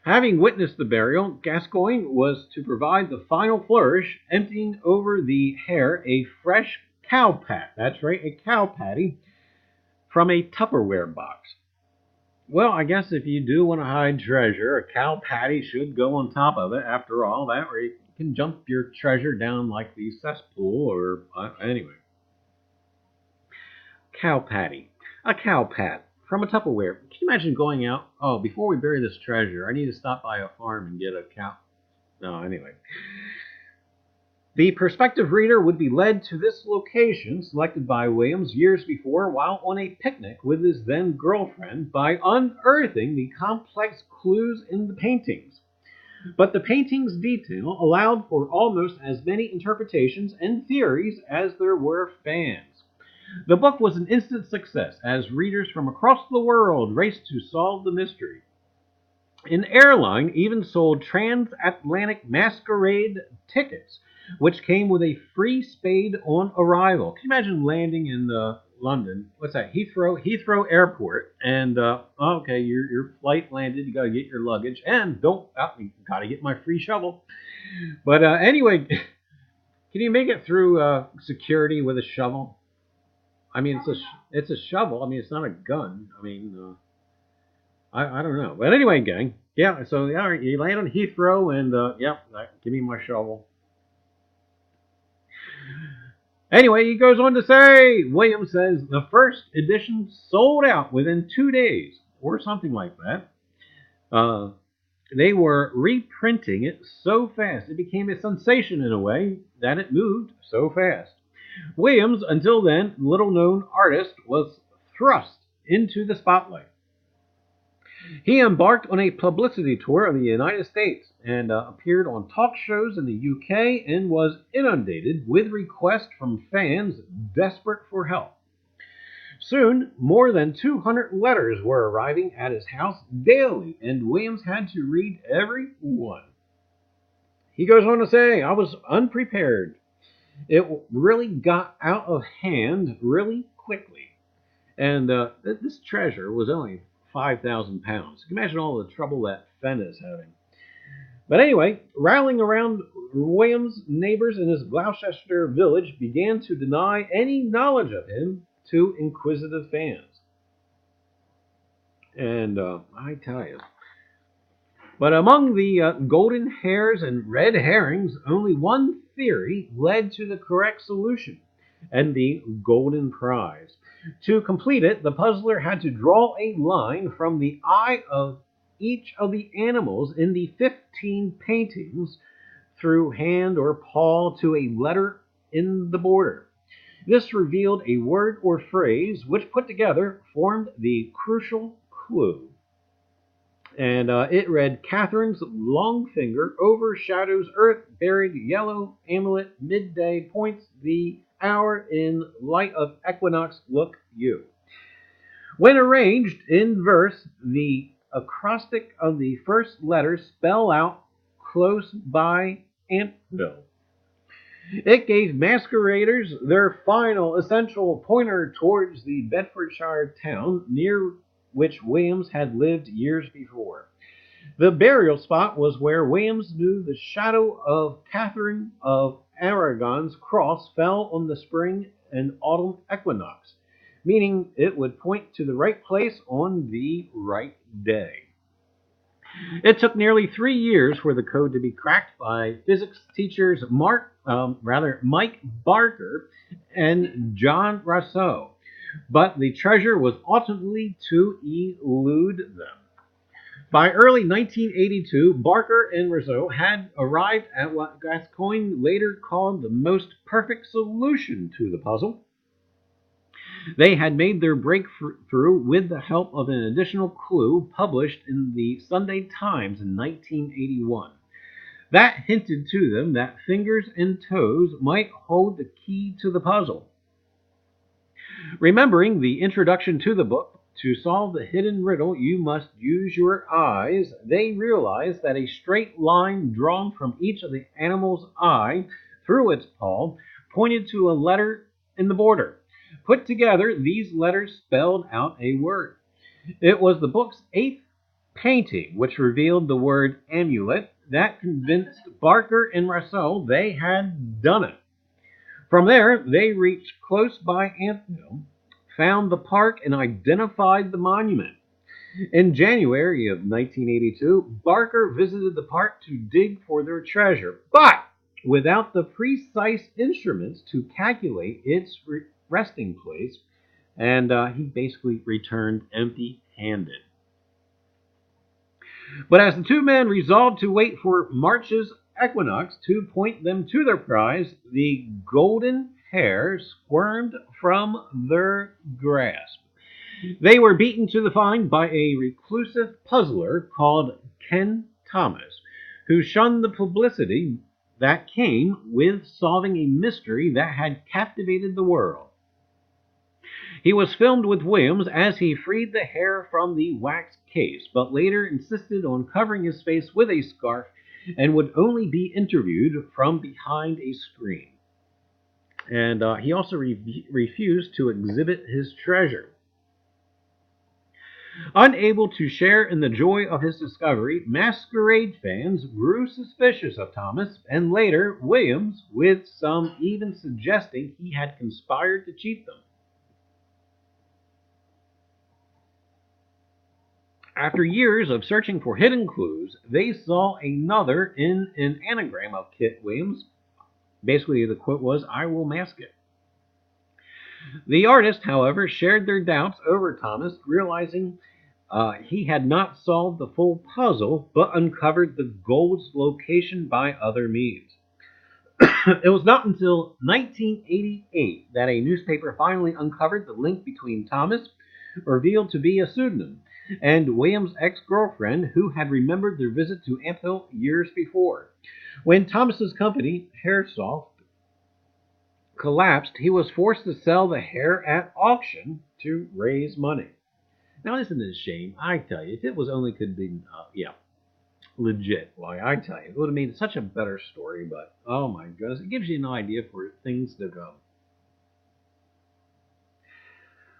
Having witnessed the burial, Gascoigne was to provide the final flourish, emptying over the hair a fresh cow pat. That's right, a cow patty from a Tupperware box. Well, I guess if you do want to hide treasure, a cow patty should go on top of it. After all, that way you can jump your treasure down like the cesspool, or anyway. Cow patty. A cow pat from a Tupperware. Can you imagine going out? Oh, before we bury this treasure, I need to stop by a farm and get a cow. No, anyway. The prospective reader would be led to this location, selected by Williams years before while on a picnic with his then-girlfriend, by unearthing the complex clues in the paintings. But the painting's detail allowed for almost as many interpretations and theories as there were fans. The book was an instant success as readers from across the world raced to solve the mystery. An airline even sold transatlantic Masquerade tickets, which came with a free spade on arrival. Can you imagine landing in London? What's that? Heathrow Airport, and okay, your flight landed. You got to get your luggage, and you got to get my free shovel. But anyway, can you make it through security with a shovel? I mean, it's a shovel. I mean, it's not a gun. I mean, I don't know. But anyway, gang, yeah. So all right, you land on Heathrow, and give me my shovel. Anyway, he goes on to say, Williams says the first edition sold out within 2 days, or something like that. They were reprinting it so fast, it became a sensation in a way that it moved so fast. Williams, until then little-known artist, was thrust into the spotlight. He embarked on a publicity tour of the United States and appeared on talk shows in the UK and was inundated with requests from fans desperate for help. Soon, more than 200 letters were arriving at his house daily, and Williams had to read every one. He goes on to say, "I was unprepared. It really got out of hand really quickly. And this treasure was only £5,000. Imagine all the trouble that Fenn is having." But anyway, rallying around Williams, neighbors in his Gloucester village began to deny any knowledge of him to inquisitive fans. And I tell you. But among the golden hairs and red herrings, only one theory led to the correct solution and the golden prize. To complete it, the puzzler had to draw a line from the eye of each of the animals in the 15 paintings through hand or paw to a letter in the border. This revealed a word or phrase which, put together, formed the crucial clue. And it read, "Catherine's long finger overshadows earth, buried yellow amulet, midday points the hour in light of equinox, look you." When arranged in verse, the acrostic of the first letter spell out "close by Antvil." It gave masqueraders their final essential pointer towards the Bedfordshire town near which Williams had lived years before. The burial spot was where Williams knew the shadow of Catherine of Aragon's cross fell on the spring and autumn equinox, meaning it would point to the right place on the right day. It took nearly 3 years for the code to be cracked by physics teachers Mike Barker and John Rousseau, but the treasure was ultimately to elude them. By early 1982, Barker and Rousseau had arrived at what Gascoigne later called the most perfect solution to the puzzle. They had made their breakthrough with the help of an additional clue published in the Sunday Times in 1981. That hinted to them that fingers and toes might hold the key to the puzzle. Remembering the introduction to the book, to solve the hidden riddle you must use your eyes, they realized that a straight line drawn from each of the animal's eye through its paw pointed to a letter in the border. Put together, these letters spelled out a word. It was the book's 8th painting, which revealed the word amulet, that convinced Barker and Rousseau they had done it. From there, they reached close by Antville, found the park, and identified the monument. In January of 1982, Barker visited the park to dig for their treasure, but without the precise instruments to calculate its resting place, and he basically returned empty-handed. But as the two men resolved to wait for March's equinox to point them to their prize, the golden hare squirmed from their grasp. They were beaten to the find by a reclusive puzzler called Ken Thomas, who shunned the publicity that came with solving a mystery that had captivated the world. He was filmed with Williams as he freed the hare from the wax case, but later insisted on covering his face with a scarf and would only be interviewed from behind a screen. And he also refused to exhibit his treasure. Unable to share in the joy of his discovery, Masquerade fans grew suspicious of Thomas, and later Williams, with some even suggesting he had conspired to cheat them. After years of searching for hidden clues, they saw another in an anagram of Kit Williams. Basically, the quote was, "I will mask it." The artist, however, shared their doubts over Thomas, realizing he had not solved the full puzzle, but uncovered the gold's location by other means. It was not until 1988 that a newspaper finally uncovered the link between Thomas, revealed to be a pseudonym, and Williams' ex-girlfriend, who had remembered their visit to Amphill years before. When Thomas's company, Hairsoft, collapsed, he was forced to sell the hair at auction to raise money. Now, isn't it a shame? I tell you, if it was only could be, legit, why, I tell you, it would have made such a better story, but, oh my goodness, it gives you an idea for things to come.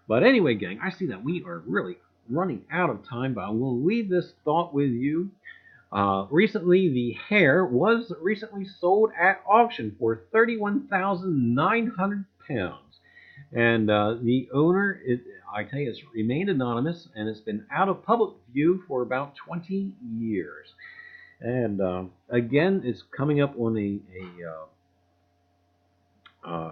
But anyway, gang, I see that we are really running out of time, but I will leave this thought with you. Recently, the hare was recently sold at auction for £31,900. And the owner, I tell you, it's remained anonymous, and it's been out of public view for about 20 years. And again, it's coming up on a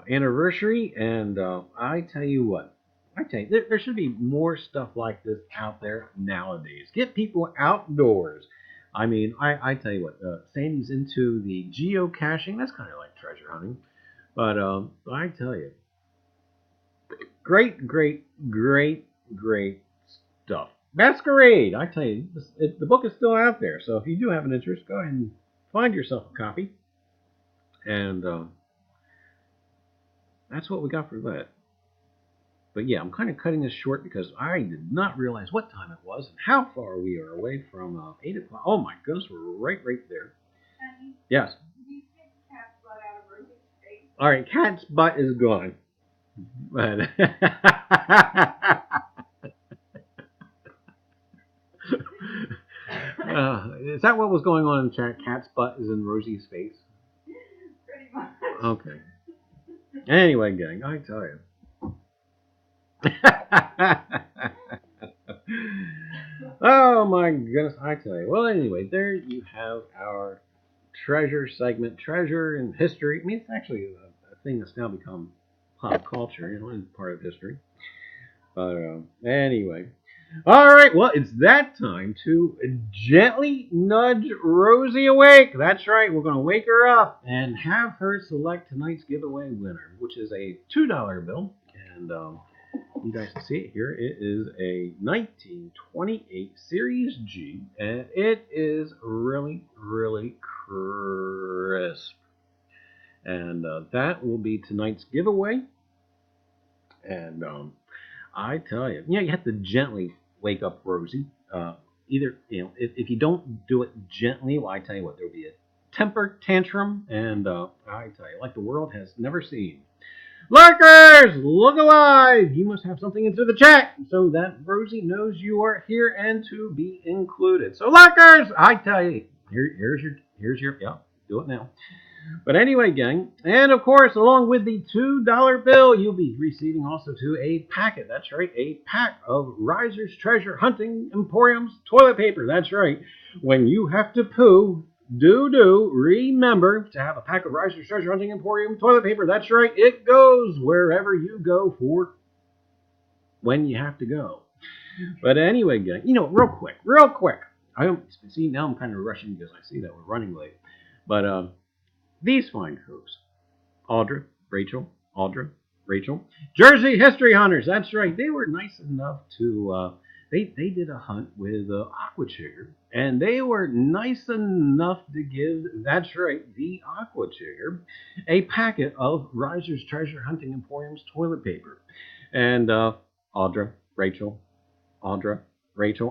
anniversary, and I tell you what, there should be more stuff like this out there nowadays. Get people outdoors. I mean, I tell you what, Sandy's into the geocaching. That's kind of like treasure hunting. But I tell you, great stuff. Masquerade, I tell you, the book is still out there. So if you do have an interest, go ahead and find yourself a copy. And that's what we got for that. But yeah, I'm kind of cutting this short because I did not realize what time it was and how far we are away from 8 o'clock. Oh my goodness, we're right there. Honey, Yes. these kids cats let out a really All right, cat's butt is gone. But is that what was going on in the chat? Cat's butt is in Rosie's face. Pretty much. Okay. Anyway, gang, I tell you. Oh my goodness, I tell you. Well, anyway, there you have our treasure segment, treasure and history. I mean, it's actually a thing that's now become pop culture, and part of history. But anyway. All right, well, it's that time to gently nudge Rosie awake. That's right, we're going to wake her up and have her select tonight's giveaway winner, which is a $2 bill. And you guys can see it here. It is a 1928 Series G, and it is really, really crisp. And that will be tonight's giveaway. And I tell you, you have to gently wake up Rosie. Either, if you don't do it gently, well, I tell you what, there'll be a temper tantrum, and I tell you, like the world has never seen. Lurkers, look alive! You must have something into the chat so that Rosie knows you are here and to be included. So, Lurkers, I tell you, here's your, yeah, do it now. But anyway, gang, and of course, along with the $2 bill, you'll be receiving also too a packet. That's right, a pack of Reiser's Treasure Hunting Emporium's toilet paper. That's right. When you have to poo, remember to have a pack of Reiser's Treasure Hunting Emporium toilet paper. That's right, it goes wherever you go for when you have to go. But anyway, gang, real quick. I don't see now. I'm kind of rushing because I see that we're running late. But these fine folks, Audra, Rachel, Jersey History Hunters. That's right. They were nice enough to, they did a hunt with Aqua Chigger, and they were nice enough to give, that's right, the Aqua Chigger, a packet of Reiser's Treasure Hunting Emporium's toilet paper. And Audra, Rachel,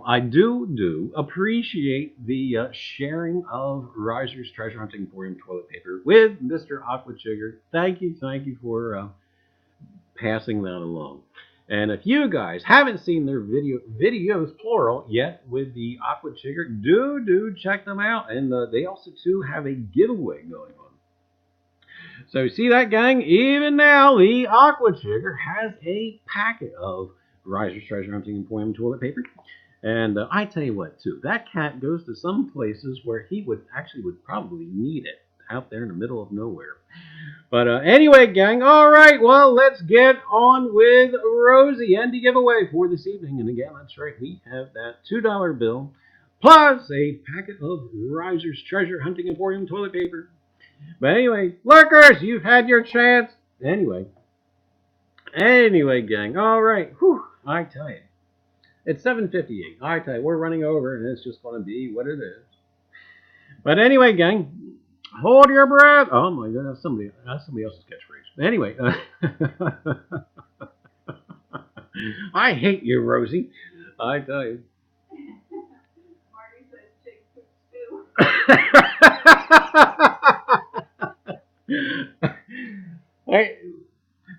I do appreciate the sharing of Reiser's Treasure Hunting Emporium toilet paper with Mr. Aqua Chigger. Thank you for passing that along. And if you guys haven't seen their videos plural yet with the Aqua Chigger, do check them out. And they also too have a giveaway going on. So see that, gang? Even now, the Aqua Chigger has a packet of Reiser's Treasure Hunting Emporium toilet paper. And I tell you what, too, that cat goes to some places where he would probably need it, out there in the middle of nowhere. But anyway, gang, all right, well, let's get on with Rosie and the giveaway for this evening. And again, that's right, we have that $2 bill plus a packet of Reiser's Treasure Hunting Emporium toilet paper. But anyway, Lurkers, you've had your chance. Anyway, gang, all right, whew, I tell you. It's 7:58. I tell you, we're running over, and it's just going to be what it is. But anyway, gang, hold your breath. Oh my goodness, that's somebody else's catchphrase. Anyway, I hate you, Rosie. I tell you. Marty says chick poop stew. I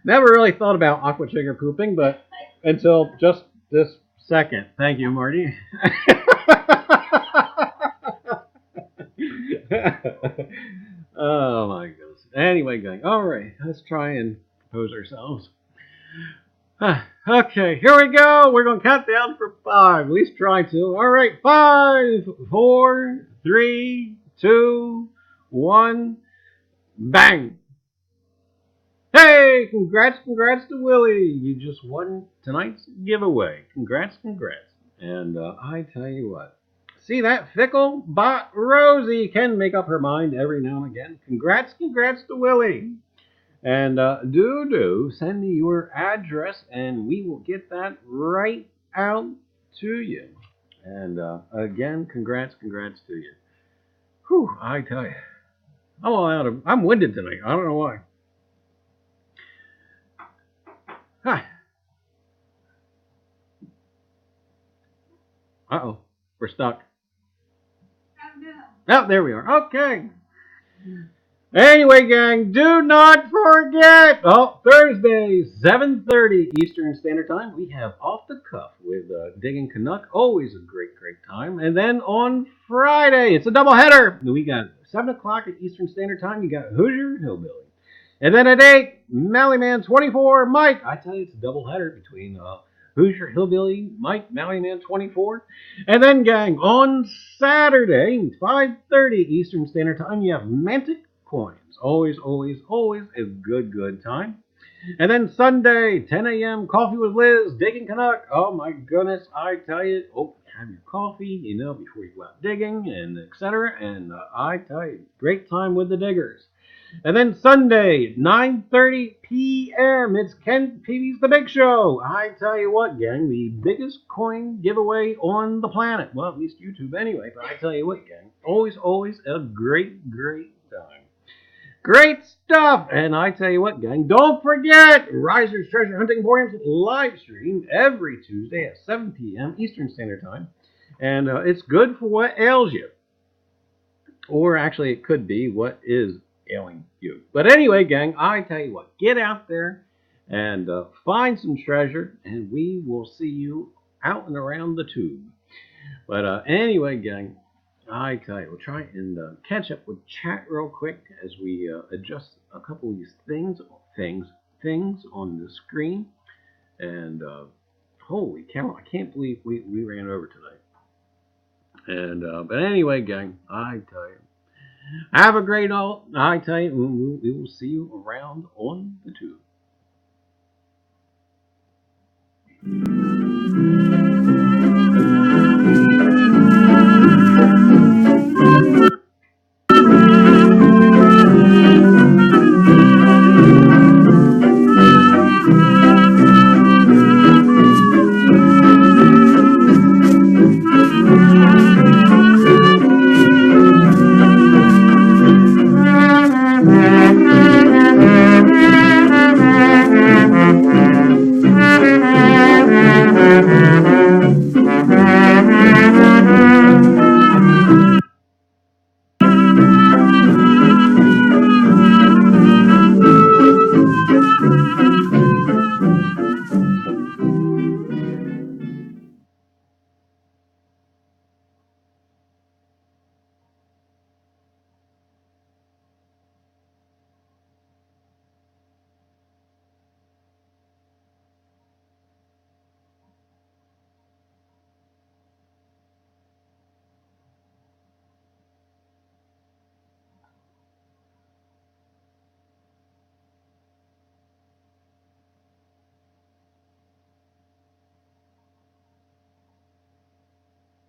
never really thought about Aqua Chigger pooping, but until just this second. Thank you, Marty. Oh my goodness. Anyway, gang. All right, let's try and compose ourselves. Okay, here we go. We're going to count down for 5. At least try to. All right, 5, 4, 3, 2, 1. Bang. Hey, congrats to Willie. You just won tonight's giveaway. Congrats. And I tell you what. See that fickle bot Rosie can make up her mind every now and again. Congrats to Willie. And do send me your address, and we will get that right out to you. And again, congrats to you. Whew, I tell you. I'm winded tonight. I don't know why. Hi. Uh-oh. We're stuck. Oh, there we are. Okay. Anyway, gang, do not forget, Thursday, 7:30 Eastern Standard Time, we have Off the Cuff with Digging Canuck. Always a great, great time. And then on Friday, it's a doubleheader. We got 7 o'clock at Eastern Standard Time, you got Hoosier Hillbilly. And then at 8, Mallyman 24, Mike. I tell you, it's a doubleheader between Hoosier Hillbilly, Mike, Mallyman 24. And then, gang, on Saturday, 5:30 Eastern Standard Time, you have Mantic Coins. Always, always, always a good, good time. And then Sunday, 10 a.m., Coffee with Liz, Digging Canuck. Oh my goodness, I tell you, have your coffee, before you go out digging and etc. And I tell you, great time with the diggers. And then Sunday, 9:30 p.m., it's Ken Peavy's The Big Show. I tell you what, gang, the biggest coin giveaway on the planet. Well, at least YouTube anyway, but I tell you what, gang, always, always a great, great time. Great stuff! And I tell you what, gang, don't forget Reiser's Treasure Hunting Emporium's live stream every Tuesday at 7 p.m. Eastern Standard Time. And it's good for what ails you. Or actually, it could be what is ailing you. But anyway, gang, I tell you what, get out there and find some treasure, and we will see you out and around the tube. But anyway, gang, I tell you, we'll try and catch up with chat real quick as we adjust a couple of these things on the screen. And holy cow, I can't believe we ran over tonight. And but anyway, gang, I tell you, have a great all. I tell you, we will see you around on the tube.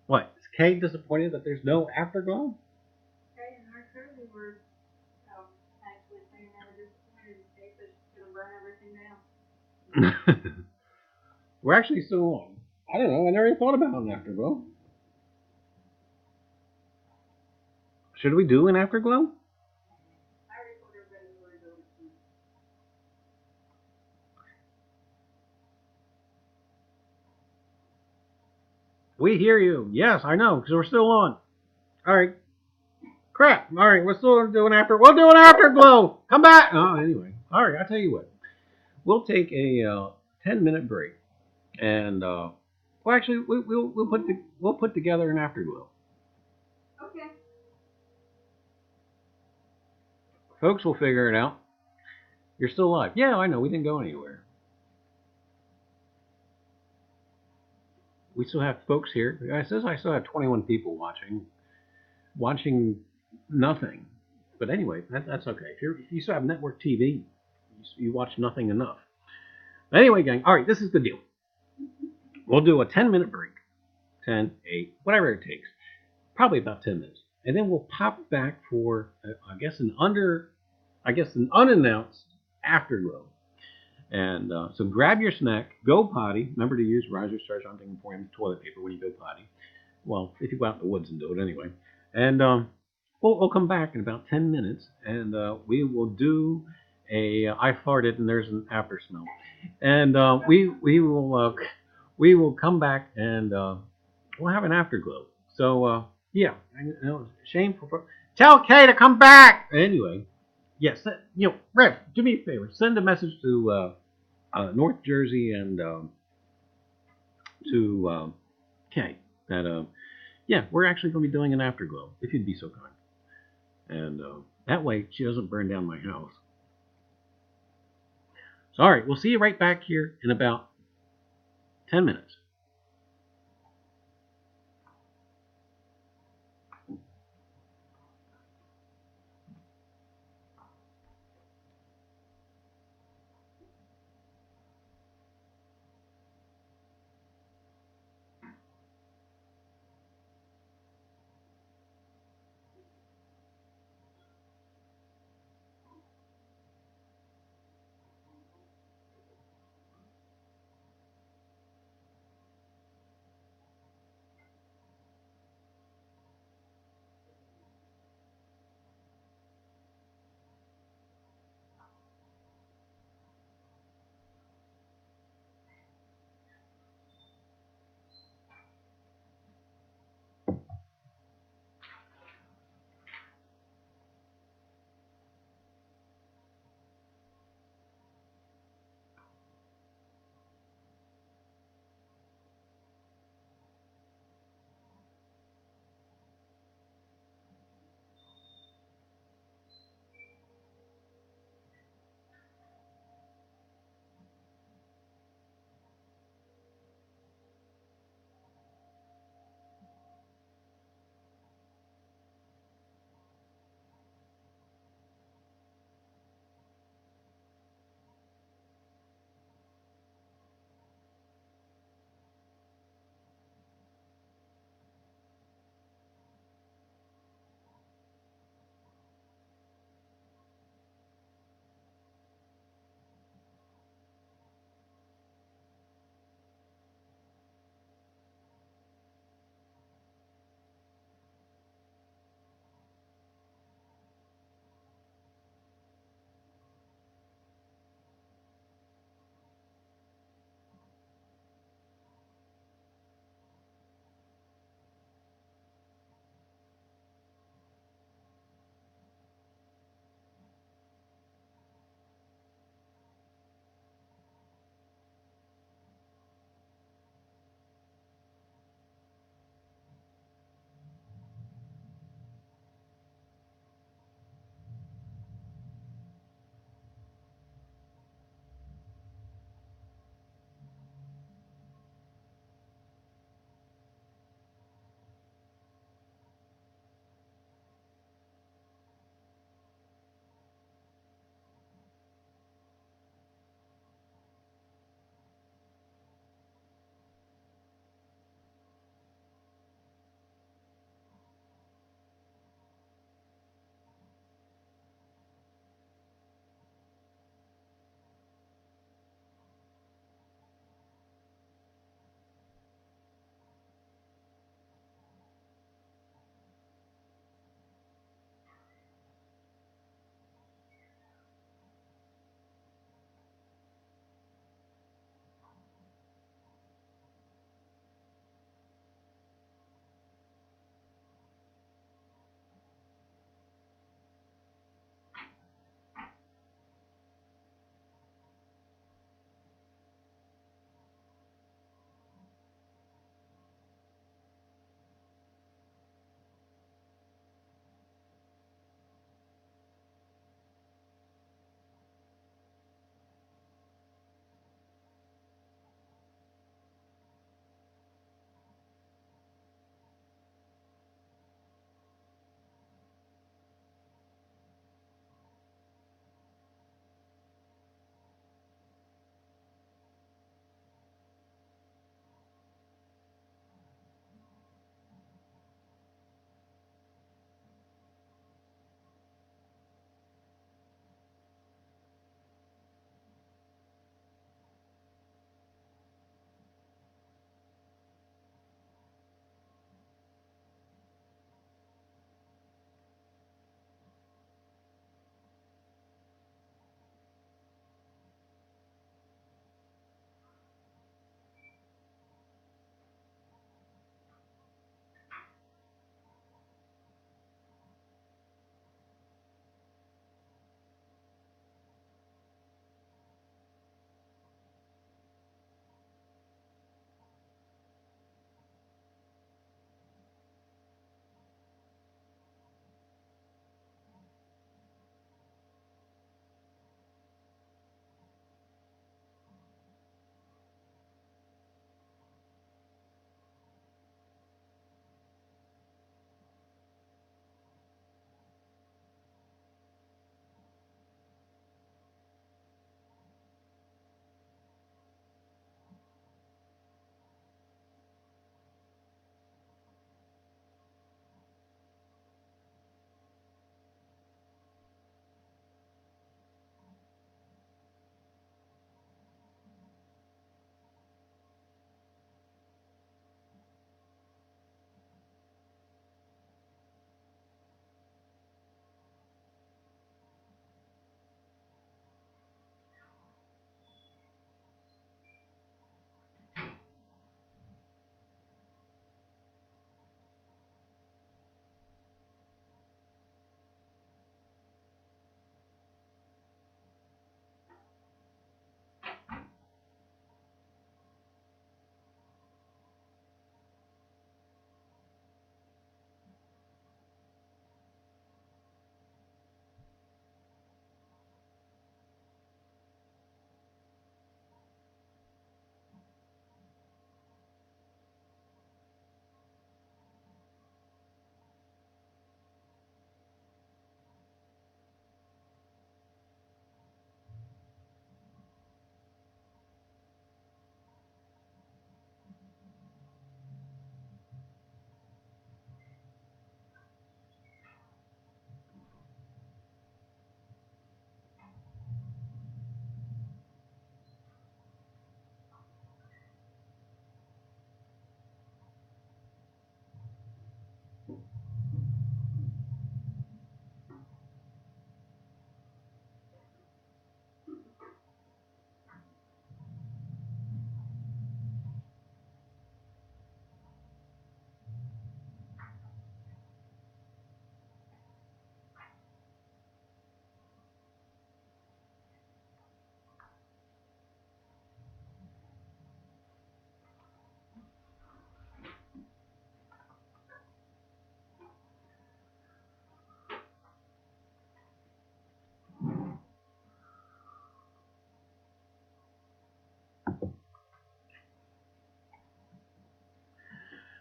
What? Is Kay disappointed that there's no afterglow? Okay, and our currently were actually saying they were disappointed in case they're just going to burn everything down. We're actually still on. I don't know. I never even thought about an afterglow. Should we do an afterglow? I already told everybody we were doing it. We hear you. Yes, I know, because we're still on. All right. Crap. All right, we're still doing We'll do an afterglow. Come back. Oh, anyway. All right, I'll tell you what. We'll take a 10-minute break, and well, actually, we'll put together an afterglow. Okay. Folks will figure it out. You're still live. Yeah, I know. We didn't go anywhere. We still have folks here. It says I still have 21 people watching nothing. But anyway, that's okay. If you still have network TV, you watch nothing enough. Anyway, gang, all right, this is the deal. We'll do a 10-minute break. 10, 8, whatever it takes. Probably about 10 minutes. And then we'll pop back for, I guess, an unannounced afterglow. And so grab your snack, go potty. Remember to use Reiser's Treasure Hunting Emporium toilet paper when you go potty. Well, if you go out in the woods and do it anyway. And we'll come back in about 10 minutes, and we will do I farted and there's an after smell. And we will come back and we'll have an afterglow. So yeah, I know, shameful. Tell Kay to come back anyway. yes, Rev, do me a favor. Send a message to North Jersey and to Kay that yeah, we're actually going to be doing an afterglow, if you'd be so kind. And that way she doesn't burn down my house. So, all right, we'll see you right back here in about 10 minutes.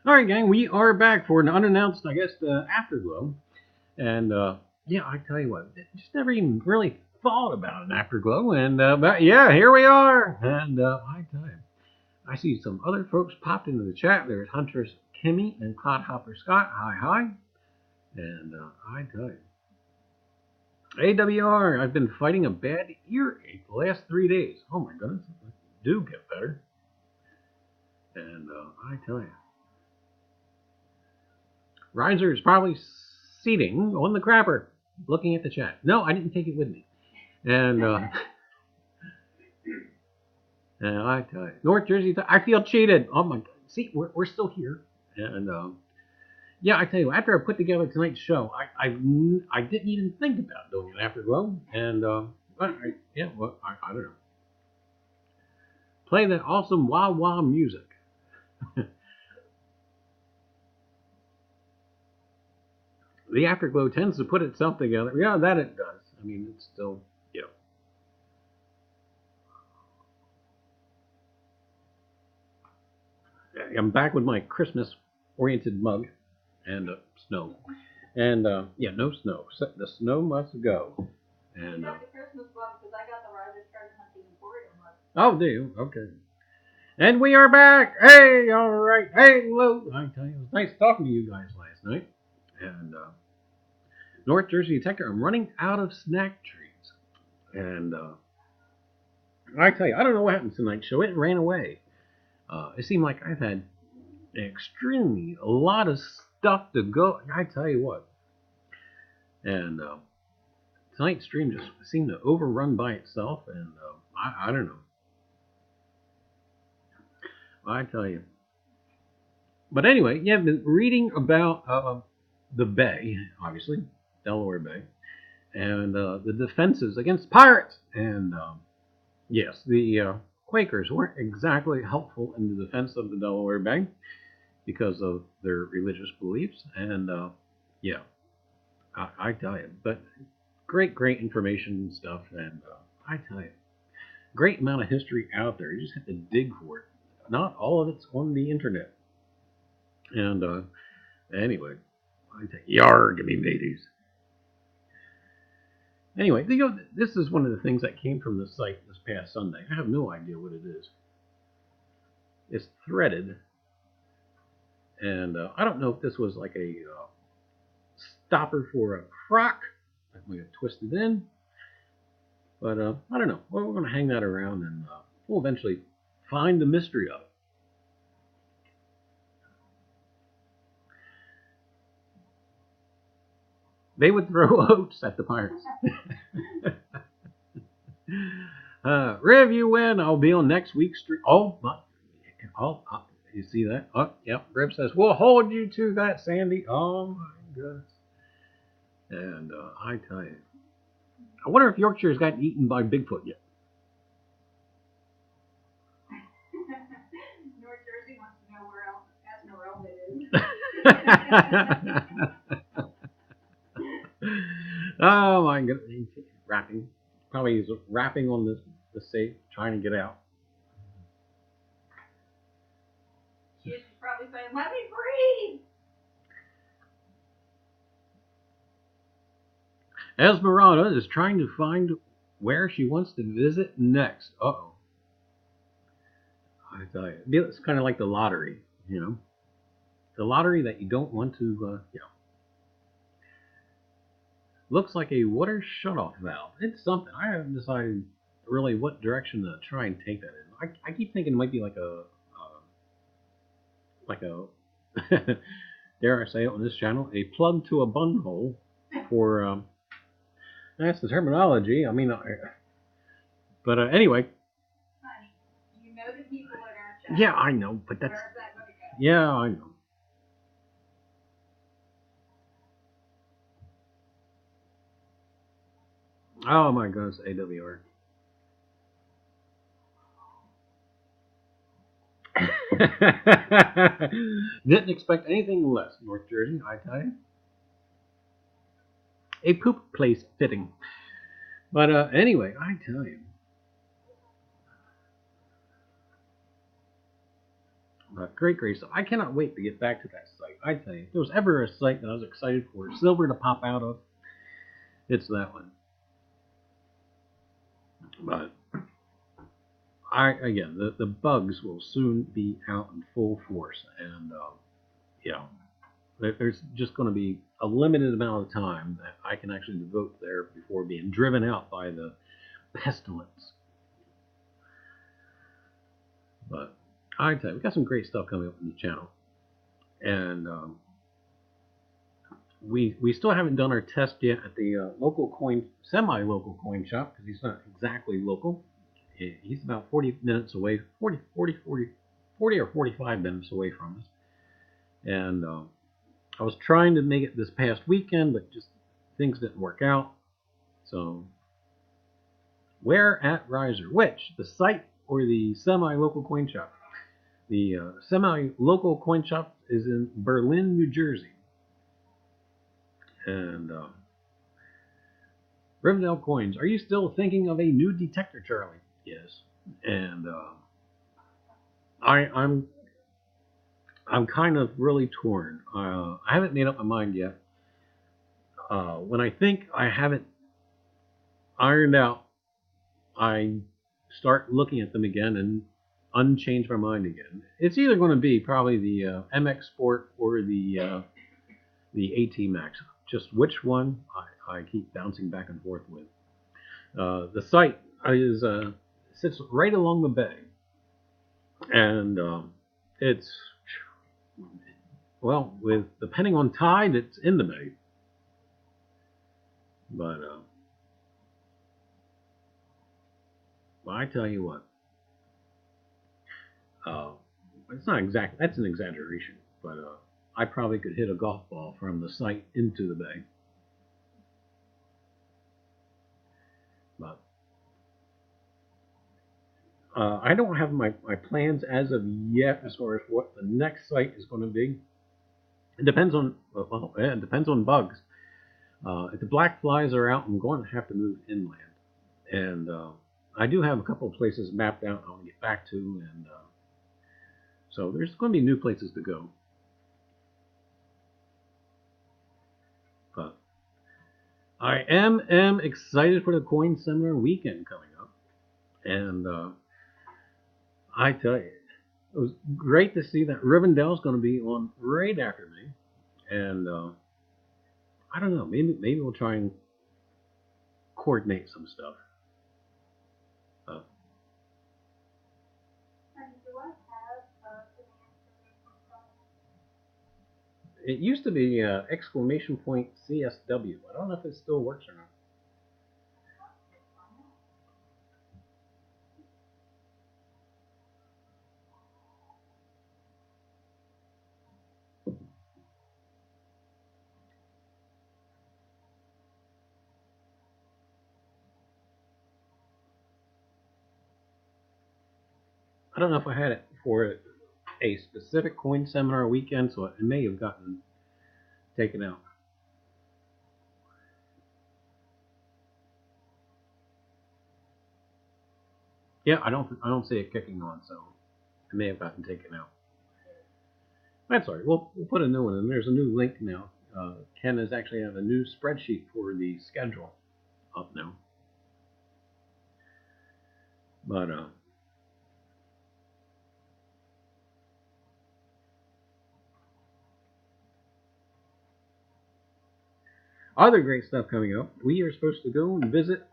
All right, gang, we are back for an unannounced, I guess, afterglow. And yeah, I tell you what, just never even really thought about an afterglow. And but yeah, here we are. And I tell you, I see some other folks popped into the chat. There's Huntress Kimmy and Clodhopper Scott. Hi, hi. And I tell you, AWR, I've been fighting a bad earache the last 3 days. Oh my goodness, do get better. And I tell you, Reiser is probably seating on the crapper, looking at the chat. No, I didn't take it with me. And and I tell you, North Jersey, I feel cheated. Oh my God. See, we're still here. And yeah, I tell you, after I put together tonight's show, I didn't even think about doing an afterglow. And yeah, well, I don't know. Play that awesome wah wah music. The afterglow tends to put itself together. Yeah, that it does. I mean, it's still, you know. I'm back with my Christmas-oriented mug and snow. And yeah, no snow. The snow must go. And got the Christmas mug because I got the RTHE mug. Oh, do you? Okay. And we are back. Hey, all right. Hey, hello. I tell you, it was nice talking to you guys last night. And North Jersey Detector, I'm running out of snack treats. And I tell you, I don't know what happened to tonight's show. It ran away. It seemed like I've had a lot of stuff to go. I tell you what. And tonight's stream just seemed to overrun by itself. And I don't know. I tell you. But anyway, yeah, I've been reading about the Bay, obviously, Delaware Bay, and the defenses against pirates. And yes, the Quakers weren't exactly helpful in the defense of the Delaware Bay because of their religious beliefs. And yeah, I tell you, but great information and stuff. And I tell you, great amount of history out there. You just have to dig for it. Not all of it's on the internet. And anyway, I think, yarg me mateys. Anyway, you know, this is one of the things that came from the site this past Sunday. I have no idea what it is. It's threaded, and I don't know if this was like a stopper for a frock that we have twisted in, but I don't know. Well, we're going to hang that around, and we'll eventually find the mystery of it. They would throw oats at the pirates. Rev, you win. I'll be on next week's stream. Oh, you see that? Oh, yep. Rev says, we'll hold you to that, Sandy. Oh, my goodness. And I tell you, I wonder if Yorkshire's gotten eaten by Bigfoot yet. North Jersey wants to know where else Esmeralda is. Oh my goodness. He's rapping. Probably he's rapping on the safe, trying to get out. She's probably saying, let me breathe. Esmeralda is trying to find where she wants to visit next. Uh-oh. I tell you, it's kind of like the lottery, you know. The lottery that you don't want to, you know. Looks like a water shutoff valve. It's something. I haven't decided really what direction to try and take that in. I keep thinking it might be like a dare I say it on this channel, a plug to a bunghole for, that's the terminology. I mean, but anyway. Honey, you know the people are going to chat. Yeah, I know, but that's, where's that going to go? yeah, I know. Oh my goodness, AWR. Didn't expect anything less, North Jersey, I tell you. A poop place fitting. But anyway, I tell you. Great, great stuff. I cannot wait to get back to that site. I tell you, if there was ever a site that I was excited for silver to pop out of, it's that one. But again, the bugs will soon be out in full force, and yeah, there's just going to be a limited amount of time that I can actually devote there before being driven out by the pestilence. But I tell you, we got some great stuff coming up on the channel, and we still haven't done our test yet at the semi-local coin shop, because he's not exactly local. He's about 40 minutes away, 40 or 45 minutes away from us. And I was trying to make it this past weekend, but just things didn't work out. So, where at Reiser? Which? The site or the semi-local coin shop? The semi-local coin shop is in Berlin, New Jersey. And Rivendell Coins, are you still thinking of a new detector, Charlie? Yes. And I'm kind of really torn. I haven't made up my mind yet. When I think I have it ironed out, I start looking at them again and unchange my mind again. It's either going to be probably the MX Sport or the AT Max. Just which one I keep bouncing back and forth with. The site sits right along the bay, and it's, well, with depending on tide, it's in the bay. But well, I tell you what, it's not exact. That's an exaggeration, but I probably could hit a golf ball from the site into the bay. But I don't have my plans as of yet as far as what the next site is going to be. It depends on, well, it depends on bugs. If the black flies are out, I'm going to have to move inland. And I do have a couple of places mapped out I want to get back to, and so there's going to be new places to go. But I am excited for the Coin Seminar weekend coming up, and I tell you, it was great to see that Rivendell's going to be on right after me, and I don't know, maybe we'll try and coordinate some stuff. It used to be exclamation point CSW. I don't know if it still works or not. I don't know if I had it for a specific coin seminar weekend, so it may have gotten taken out. Yeah, I don't see it kicking on, so it may have gotten taken out. That's all right. We'll put a new one in. There's a new link now. Ken has actually have a new spreadsheet for the schedule up now. But other great stuff coming up. We are supposed to go and visit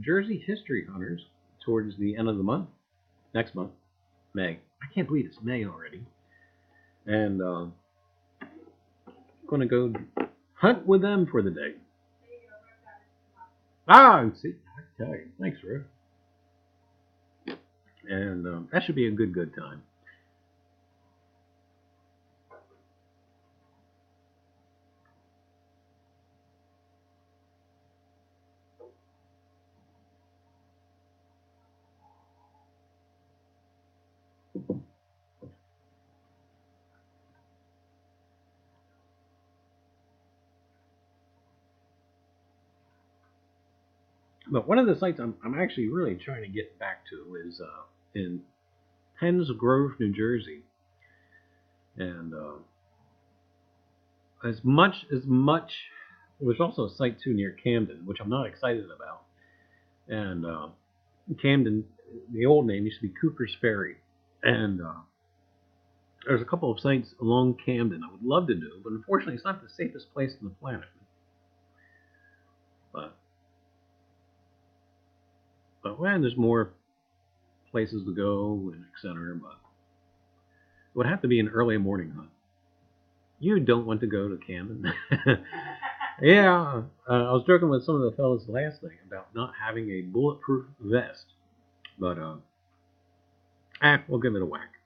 Jersey History Hunters towards the end of the month. Next month, May. I can't believe it's May already. And going to go hunt with them for the day. See, I tell you, thanks, Rick. And that should be a good time. But one of the sites I'm actually really trying to get back to is in Penns Grove, New Jersey. And as much, there's also a site too near Camden, which I'm not excited about. And Camden, the old name used to be Cooper's Ferry. And there's a couple of sites along Camden I would love to do, but unfortunately it's not the safest place on the planet. But when there's more places to go and etc. But it would have to be an early morning hunt. You don't want to go to Camden. Yeah, I was joking with some of the fellas last night about not having a bulletproof vest, but we'll give it a whack.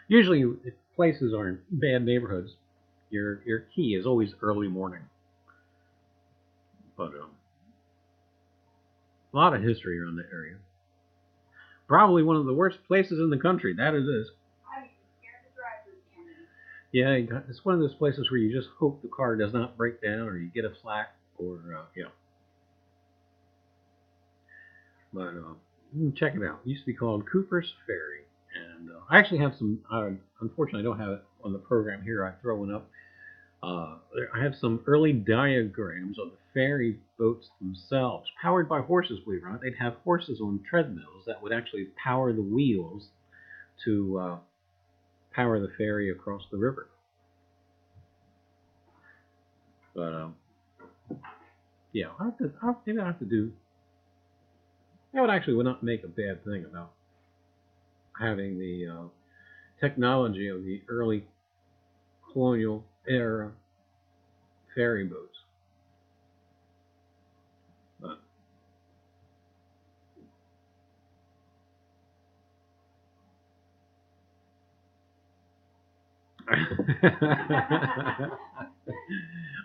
Usually, if places are in bad neighborhoods, your key is always early morning. But a lot of history around the area. Probably one of the worst places in the country. That it is. I'm scared to drive through Camden. Yeah, it's one of those places where you just hope the car does not break down or you get a flat or But check it out. It used to be called Cooper's Ferry, and I actually have some. Unfortunately, I don't have it on the program here. I throw one up. I have some early diagrams of the ferry boats themselves, powered by horses. Believe it or not, they'd have horses on treadmills that would actually power the wheels to power the ferry across the river. But yeah, maybe I have to do. That would not make a bad thing about having the technology of the early colonial era ferry boats. But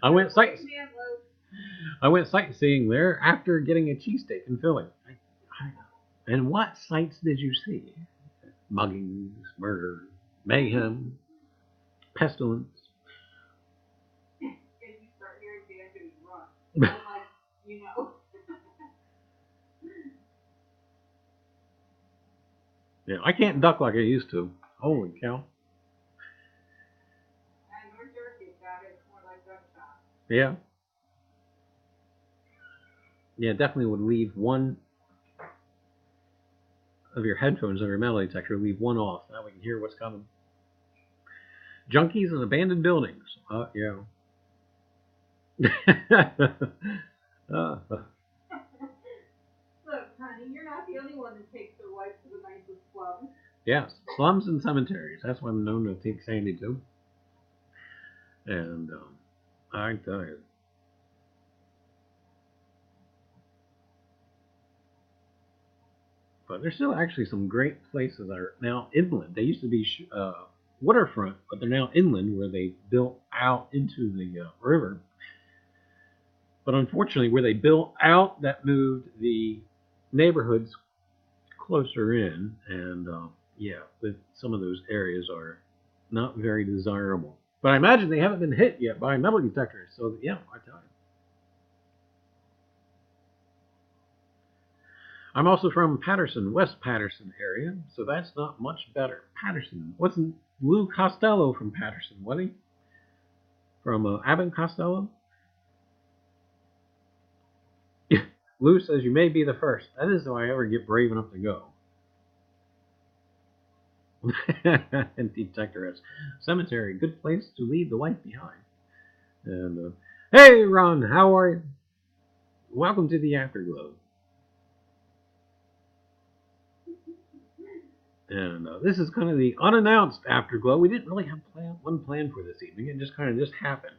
I went sightseeing there after getting a cheesesteak in Philly. And what sights did you see? Muggings, murder, mayhem, pestilence. If you start hearing banjos, run. Yeah, I can't duck like I used to. Holy cow. North Jersey, it's more like gunshot. Yeah. Yeah, definitely would leave one of your headphones of your metal detector, leave one off. Now we can hear what's coming. Junkies and abandoned buildings. Yeah. Look, honey, you're not the only one that takes their wife to the nicest slums. Yes, slums and cemeteries. That's what I'm known to take Sandy to. And I tell you. But there's still actually some great places that are now inland. They used to be waterfront, but they're now inland where they built out into the river. But unfortunately, where they built out, that moved the neighborhoods closer in, and some of those areas are not very desirable. But I imagine they haven't been hit yet by metal detectors, so yeah, I tell you. I'm also from Patterson, West Patterson area, so that's not much better. Patterson. Wasn't Lou Costello from Patterson, wasn't he? From Abbott Costello? Lou says you may be the first. That is if I ever get brave enough to go. And detector has cemetery, good place to leave the wife behind. And hey, Ron, how are you? Welcome to the Afterglow. And this is kind of the unannounced Afterglow. We didn't really have one plan for this evening. It just kind of happened.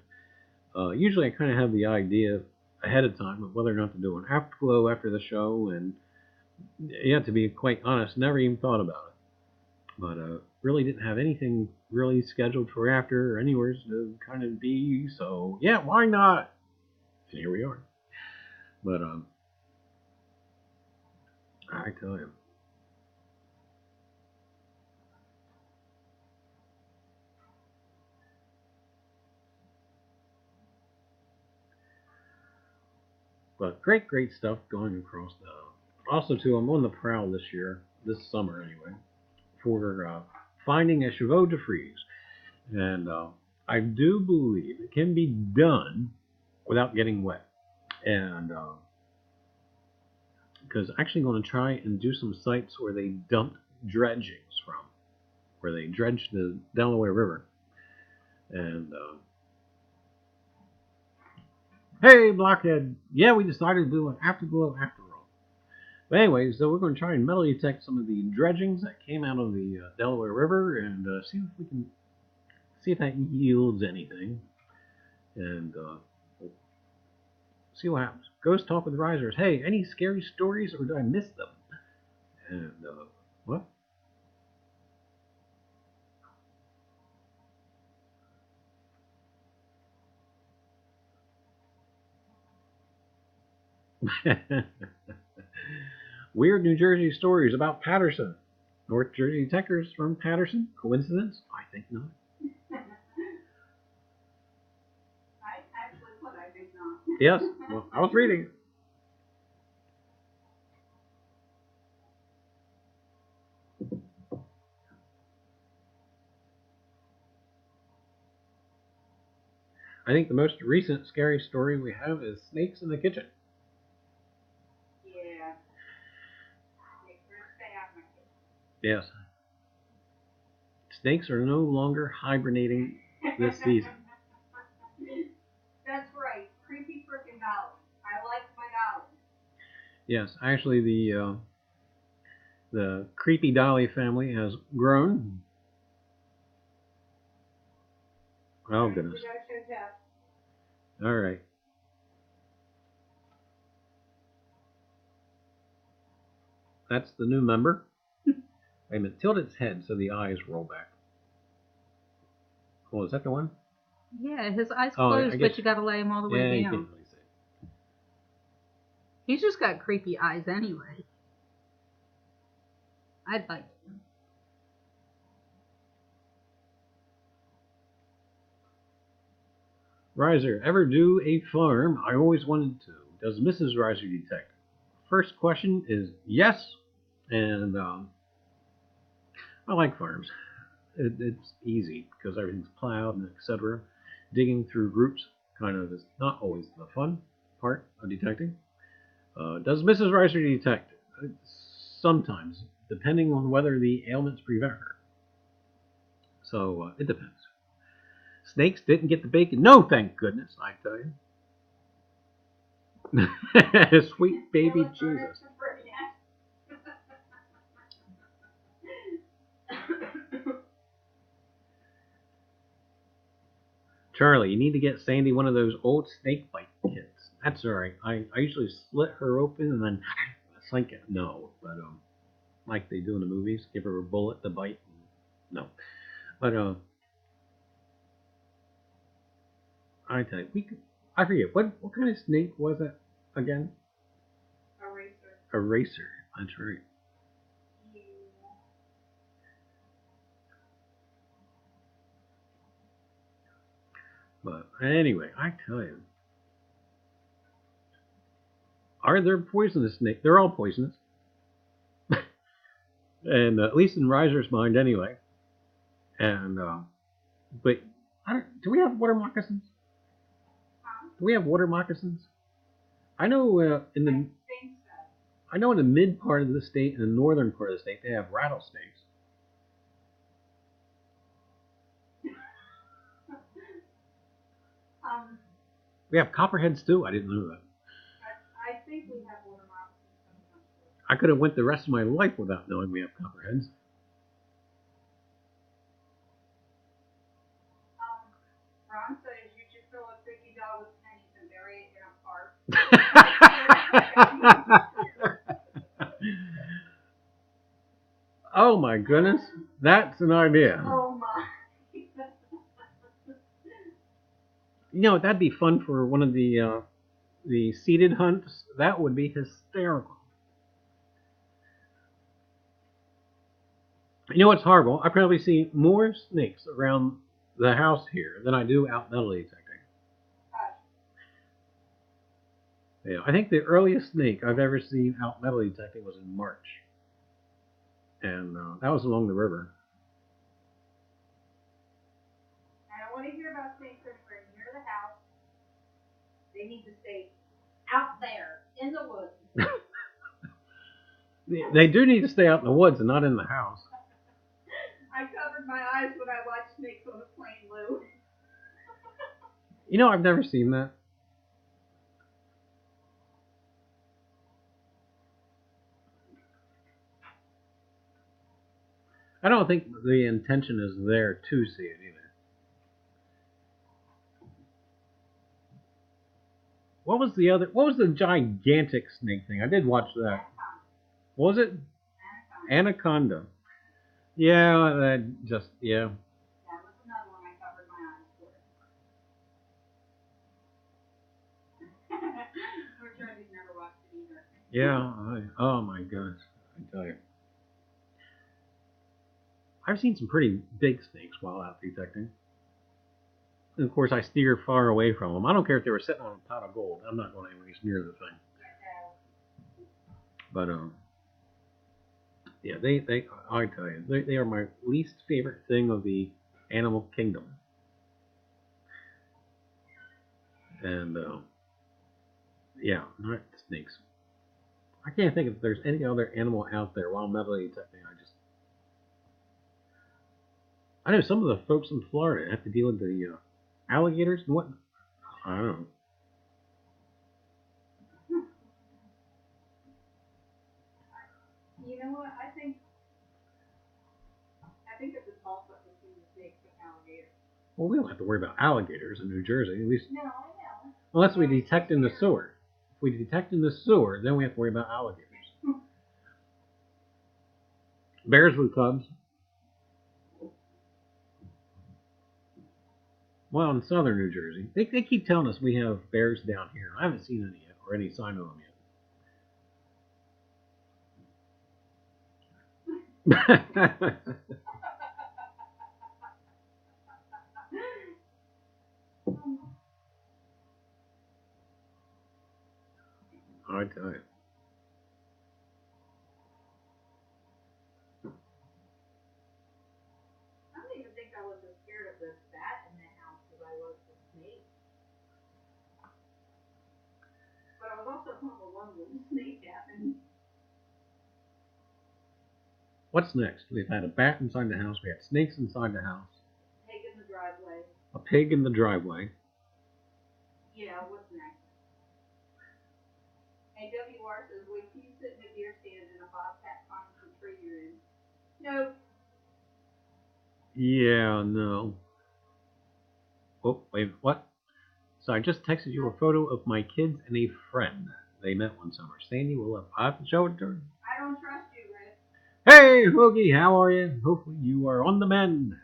Usually I kind of have the idea ahead of time of whether or not to do an Afterglow after the show. And yeah, to be quite honest, never even thought about it. But really didn't have anything really scheduled for after or anywhere to kind of be. So yeah, why not? And here we are. But I tell you. But great stuff going across the. Also, too, I'm on the prowl this summer anyway, for finding a chevaux de frise. And I do believe it can be done without getting wet. And because I'm actually going to try and do some sites where they dump dredgings from, where they dredge the Delaware River. And hey, Blockhead, yeah, we decided to do an afterglow after all. But anyway, so we're going to try and metal detect some of the dredgings that came out of the Delaware River and see if we can see if that yields anything. And see what happens. Ghost Talk with Risers. Hey, any scary stories or did I miss them? And what? Weird New Jersey stories about Patterson. North Jersey detectors from Patterson. Coincidence? I think not. I actually put I think not. Yes, well, I was reading. I think the most recent scary story we have is snakes in the kitchen. Yeah. Snakes are stay out of my kitchen. Yes. Snakes are no longer hibernating this season. That's right. Creepy frickin' dolly. I like my dolly. Yes, actually the creepy dolly family has grown. Oh goodness. All right. That's the new member. Wait a minute. Tilt its head so the eyes roll back. Oh, is that the one? Yeah, his eyes closed, but you gotta lay him all the way Yeah, down. you can't really see. He's just got creepy eyes anyway. I'd like him. Reiser, ever do a farm? I always wanted to. Does Mrs. Reiser detect? First question is yes, and I like farms. It's easy because everything's plowed and etc. Digging through roots kind of is not always the fun part of detecting. Does Mrs. Reiser detect? Sometimes, depending on whether the ailments prevent her. So it depends. Snakes didn't get the bacon. No, thank goodness, I tell you. Sweet baby Jesus. Charlie, you need to get Sandy one of those old snake bite kits. That's alright. I usually slit her open and then sink it. No, but like they do in the movies, give her a bullet to bite. No, but I tell you, I forget what kind of snake was it again? A racer. A racer. That's right. Yeah. But anyway, I tell you, are there poisonous snakes? They're all poisonous, and at least in Reiser's mind, anyway. And but do we have water moccasins? Do we have water moccasins? I know in the I know in the mid part of the state and the northern part of the state they have rattlesnakes. We have copperheads too. I didn't know that. I think we have water moccasins. I could have went the rest of my life without knowing we have copperheads. Ron says you should fill a $50 with pennies and bury it in a park. Oh my goodness, that's an idea. Oh my. You know, that'd be fun for one of the seated hunts. That would be hysterical. You know what's horrible? I probably see more snakes around the house here than I do out metal detecting. Yeah, I think the earliest snake I've ever seen out metal detecting was in March. And that was along the river. They need to stay out there in the woods. They do need to stay out in the woods and not in the house. I covered my eyes when I watched snakes on a plane, Lou. You know, I've never seen that. I don't think the intention is there to see it either. What was the gigantic snake thing? I did watch that. What was it? Anaconda. Yeah, yeah. That was another one I covered my eyes for. Unfortunately, never watched it either. Yeah, oh my gosh, I tell you. I've seen some pretty big snakes while out detecting. And of course, I steer far away from them. I don't care if they were sitting on a pot of gold. I'm not going anywhere near the thing. But yeah, I tell you, they are my least favorite thing of the animal kingdom. And yeah, not snakes. I can't think if there's any other animal out there while metal detecting. I know some of the folks in Florida have to deal with the alligators and what. I don't know. You know what? I think it's a toss up between the snakes and alligators. Well, we don't have to worry about alligators in New Jersey, at least. No, I know. Unless we detect in the sewer. If we detect in the sewer, then we have to worry about alligators. Bears with cubs. Well, in southern New Jersey, they keep telling us we have bears down here. I haven't seen any yet, or any sign of them yet. I tell you. I don't even think I was as scared of the bat in the house as I was the snake. But I was also home alone when the snake happened. What's next? We've had a bat inside the house. We had snakes inside the house. Pig in the driveway. A pig in the driveway. Yeah, what's next? AWR says, wait till you sit in a deer stand and a bobcat climbs the tree you're in. Nope. Yeah, no. Oh, wait, what? So I just texted you a photo of my kids and a friend. They met one summer. Sandy will have to show it to her. I don't trust you, Rick. Hey, Hoogie, how are you? Hopefully you are on the mend.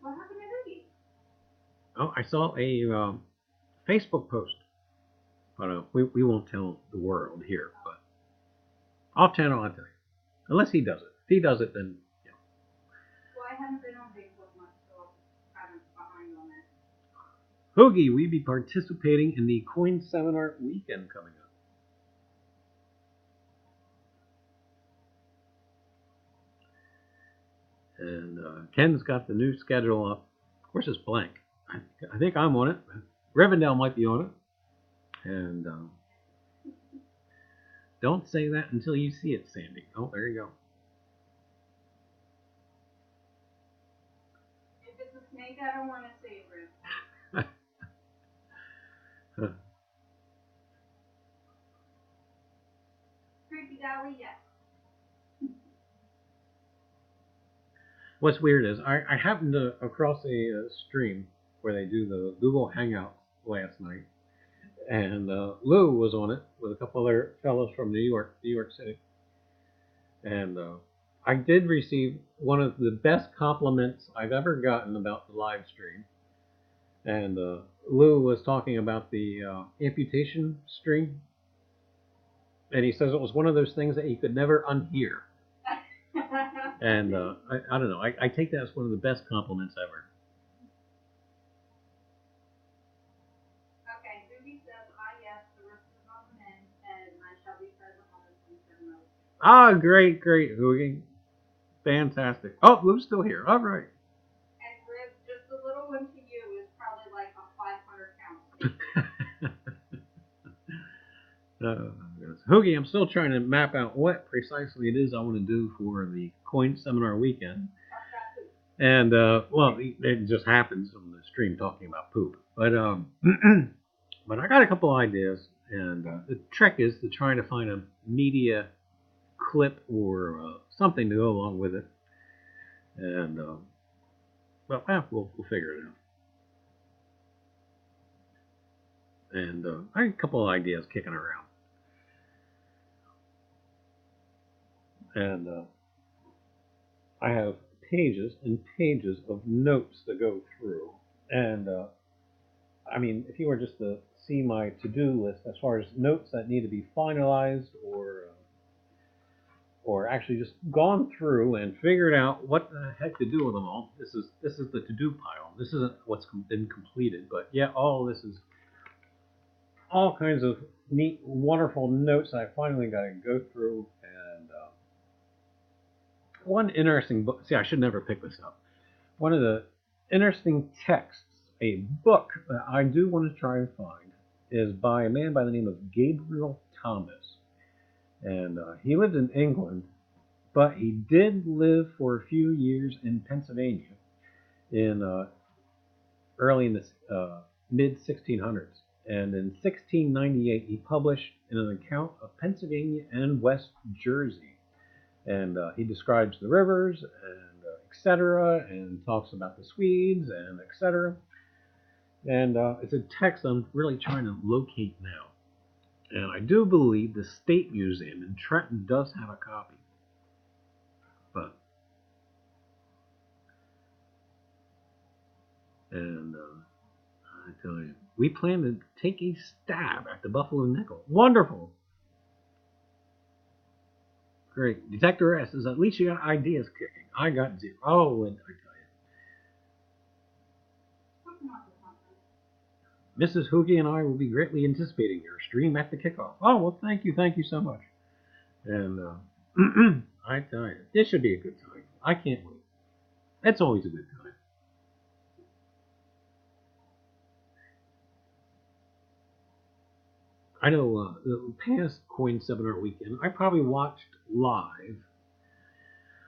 What happened to Hoogie? Oh, I saw a Facebook post. But we won't tell the world here. But off channel, I'll tell you. Unless he does it. If he does it, then yeah. Well, I haven't been on Facebook much, so I'm kind of behind on that. Hoogie, we be participating in the Coin Seminar weekend coming up. And Ken's got the new schedule up. Of course, it's blank. I think I'm on it. Rivendell might be on it. And don't say that until you see it, Sandy. Oh, there you go. If it's a snake, I don't want to say it, Rick. Creepy golly, yes. What's weird is I happened to across a stream where they do the Google Hangouts last night, and Lou was on it with a couple other fellows from New York City, and I did receive one of the best compliments I've ever gotten about the live stream, and Lou was talking about the amputation stream, and he says it was one of those things that he could never unhear. And I don't know. I take that as one of the best compliments ever. Okay, Ruby says, yes, the rest is on the mend, and I shall be present on the 27th. Ah, great, Hoogie. Fantastic. Oh, Lou's still here. All right. And Rick, just a little one to you is probably like a 500 Hoogie, I'm still trying to map out what precisely it is I want to do for the coin seminar weekend. And, well, it just happens on the stream talking about poop. But, but I got a couple ideas, and the trick is to try to find a media clip or something to go along with it. And, well, we'll figure it out. And I have a couple of ideas kicking around. And I have pages and pages of notes to go through. And I mean, if you were just to see my to-do list as far as notes that need to be finalized or actually just gone through and figured out what the heck to do with them all. This is the to-do pile. This isn't what's been completed, but yeah, all this is all kinds of neat, wonderful notes that I finally got to go through. And one interesting book. See, I should never pick this up. One of the interesting texts, a book that I do want to try and find, is by a man by the name of Gabriel Thomas. And he lived in England, but he did live for a few years in Pennsylvania in early in the mid-1600s. And in 1698, he published an account of Pennsylvania and West Jersey. And he describes the rivers and etc. and talks about the Swedes and etc. And it's a text I'm really trying to locate now. And I do believe the State Museum in Trenton does have a copy. But, and I tell you, we plan to take a stab at the Buffalo Nickel. Wonderful. Great. Detector S says, at least you got ideas kicking. I got zero. Oh, and I tell you. Mrs. Hoogie and I will be greatly anticipating your stream at the kickoff. Oh, well, thank you so much. And I tell you, this should be a good time. I can't wait. It's always a good time. I know the past coin seminar weekend, I probably watched live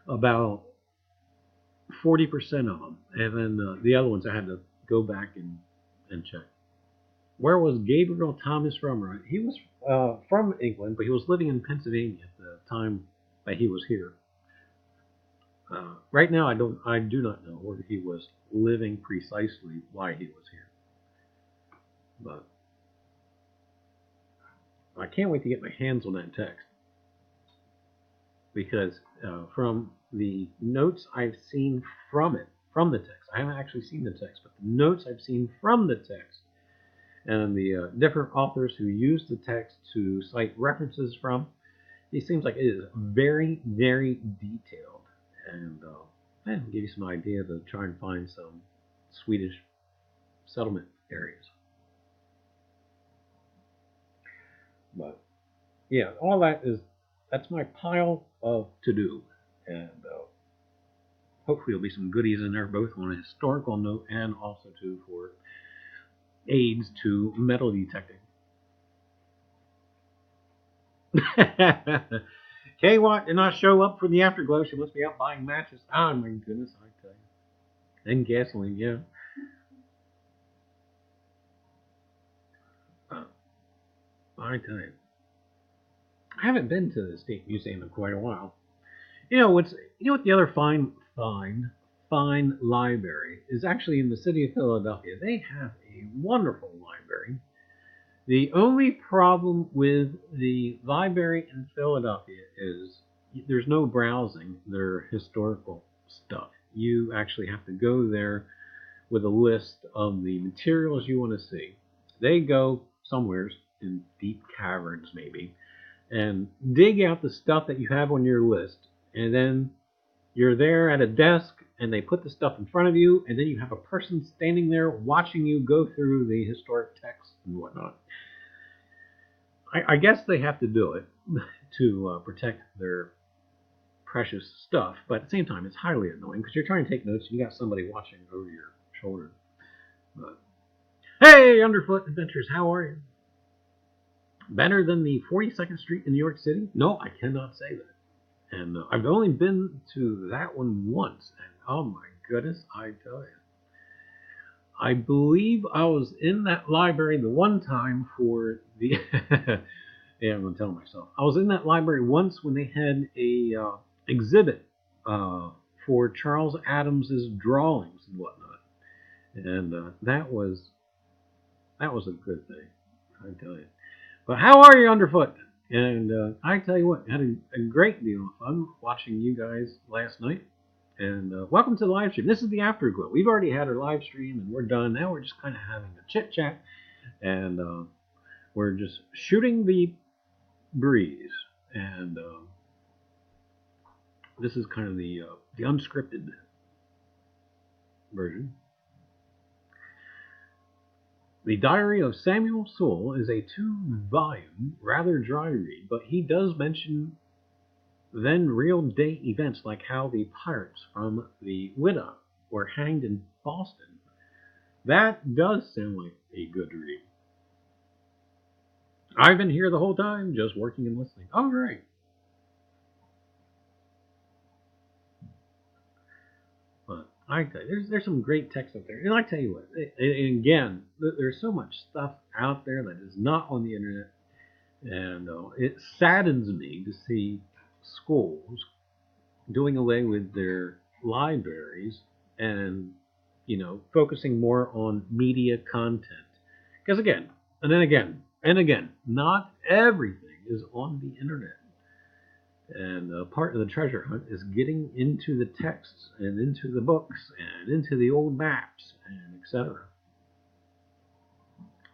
about 40% of them. And then the other ones I had to go back and check. Where was Gabriel Thomas from? Right? He was from England, but he was living in Pennsylvania at the time that he was here. Right now, I do not know where he was living precisely, why he was here. But I can't wait to get my hands on that text, because from the notes I've seen from the text, I haven't actually seen the text, but the notes I've seen from the text, and the different authors who use the text to cite references from, it seems like it is very, very detailed, and I'll give you some idea to try and find some Swedish settlement areas. But yeah, all that's my pile of to do, and hopefully there'll be some goodies in there, both on a historical note and also too for aids to metal detecting. K-Watt did not show up for the afterglow. She must be out buying matches. Oh my goodness, I tell you. And gasoline, yeah. I tell you. I haven't been to the State Museum in quite a while. You know what the other fine library is actually in the city of Philadelphia. They have a wonderful library. The only problem with the library in Philadelphia is there's no browsing their historical stuff. You actually have to go there with a list of the materials you want to see. They go somewhere in deep caverns maybe and dig out the stuff that you have on your list, and then you're there at a desk and they put the stuff in front of you, and then you have a person standing there watching you go through the historic text and whatnot. I guess they have to do it to protect their precious stuff, but at the same time it's highly annoying because you're trying to take notes and you got somebody watching over your shoulder. But hey, Underfoot Adventures, how are you? Better than the 42nd Street in New York City? No, I cannot say that. And I've only been to that one once, and oh my goodness, I tell you. I believe I was in that library the one time for the... yeah, I'm going to tell myself. I was in that library once when they had a exhibit for Charles Adams's drawings and whatnot. And that was a good thing, I tell you. But how are you underfoot? And I tell you what, I had a great deal of fun watching you guys last night. And welcome to the live stream. This is the afterglow. We've already had our live stream and we're done. Now we're just kind of having a chit chat, and we're just shooting the breeze. And this is kind of the unscripted version. The Diary of Samuel Sewell is a 2-volume, rather dry read, but he does mention then real-day events like how the pirates from the Widow were hanged in Boston. That does sound like a good read. I've been here the whole time, just working and listening. All right. But I tell you, there's some great text up there. And I tell you what, and again, there's so much stuff out there that is not on the internet. And it saddens me to see schools doing away with their libraries and, focusing more on media content. Because again, and then again, and again, not everything is on the internet. And part of the treasure hunt is getting into the texts and into the books and into the old maps and etc.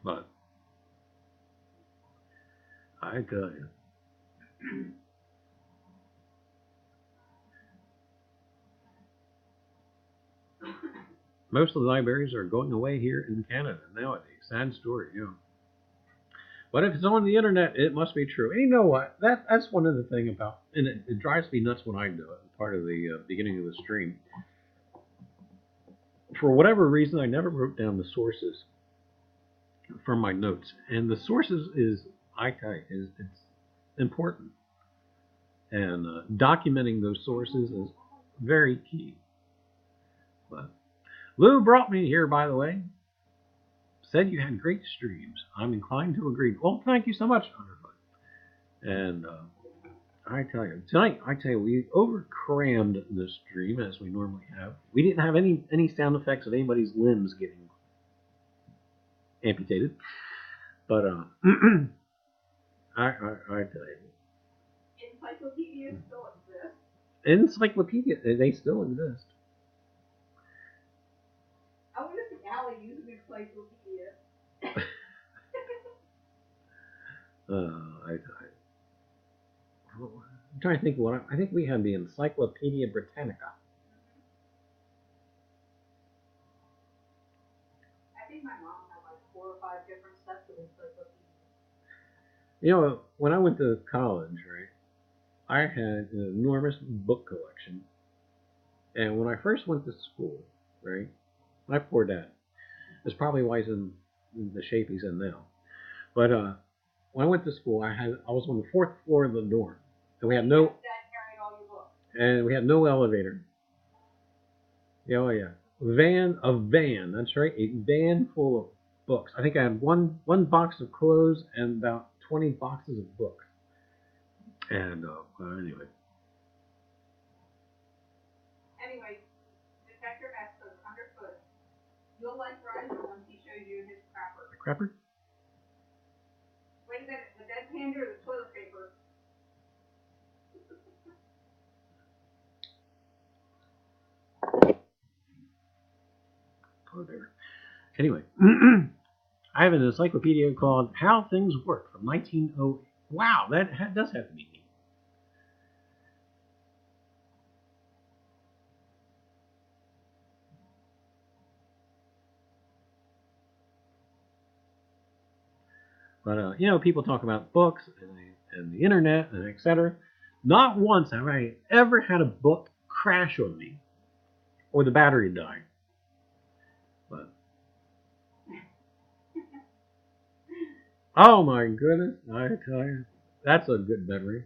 But I tell you, most of the libraries are going away here in Canada nowadays. Sad story, But if it's on the internet, it must be true. And you know what? That's one of the things about, and it drives me nuts when I do it, part of the beginning of the stream. For whatever reason, I never wrote down the sources from my notes. And the sources is it's important. And documenting those sources is very key. But Lou brought me here, by the way. Said you had great streams. I'm inclined to agree. Well, thank you so much, Underfoot. And I tell you, tonight, we over-crammed the stream as we normally have. We didn't have any sound effects of anybody's limbs getting amputated. But I tell you. Encyclopedias still exist. Encyclopedia, they still exist. I wonder if the alley uses an encyclopedia. I'm trying to think I think we had the Encyclopedia Britannica. I think my mom had like 4 or 5 different sets of encyclopedias. When I went to college, right, I had an enormous book collection. And when I first went to school, right, my poor dad, that's probably why he's in the shape he's in now. But when I went to school, I was on the 4th floor of the dorm, and we had no elevator. Oh yeah, a van. That's right, a van full of books. I think I had one box of clothes and about 20 boxes of books. And anyway. Detector S says Underfoot. You'll like Reiser once he shows you his crapper. The crapper? Wait a minute, the deadpan or the toilet paper? Oh, there. Anyway, I have an encyclopedia called How Things Work from 1908. Wow, that does have to be neat. But, people talk about books and the internet and etc. Not once have I ever had a book crash on me or the battery die. But Oh my goodness, I tell you, that's a good memory.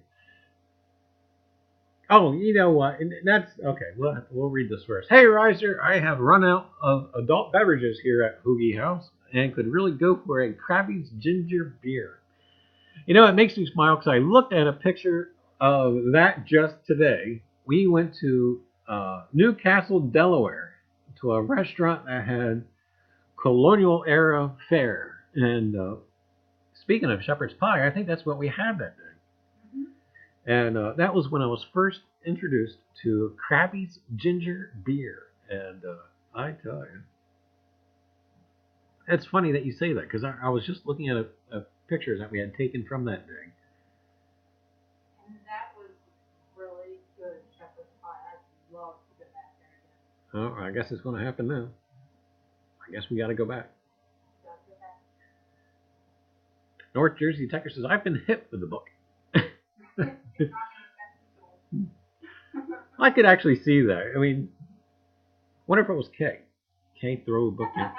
Oh, you know what? And that's okay. We'll read this first. Hey, Reiser, I have run out of adult beverages here at Hoogie House and could really go for a Krabby's ginger beer. You know, it makes me smile because I looked at a picture of that just today. We went to Newcastle, Delaware, to a restaurant that had colonial era fare. And speaking of shepherd's pie, I think that's what we had that day. And that was when I was first introduced to Krabby's ginger beer. And I tell you, it's funny that you say that because I was just looking at a picture that we had taken from that day. And that was really good shepherd's pie. I'd love to get back there again. Oh, I guess it's going to happen now. I guess we got to go back. North Jersey Tucker says, I've been hit with the book. I could actually see that. I mean, wonder if it was Kay. Kay, throw a book in.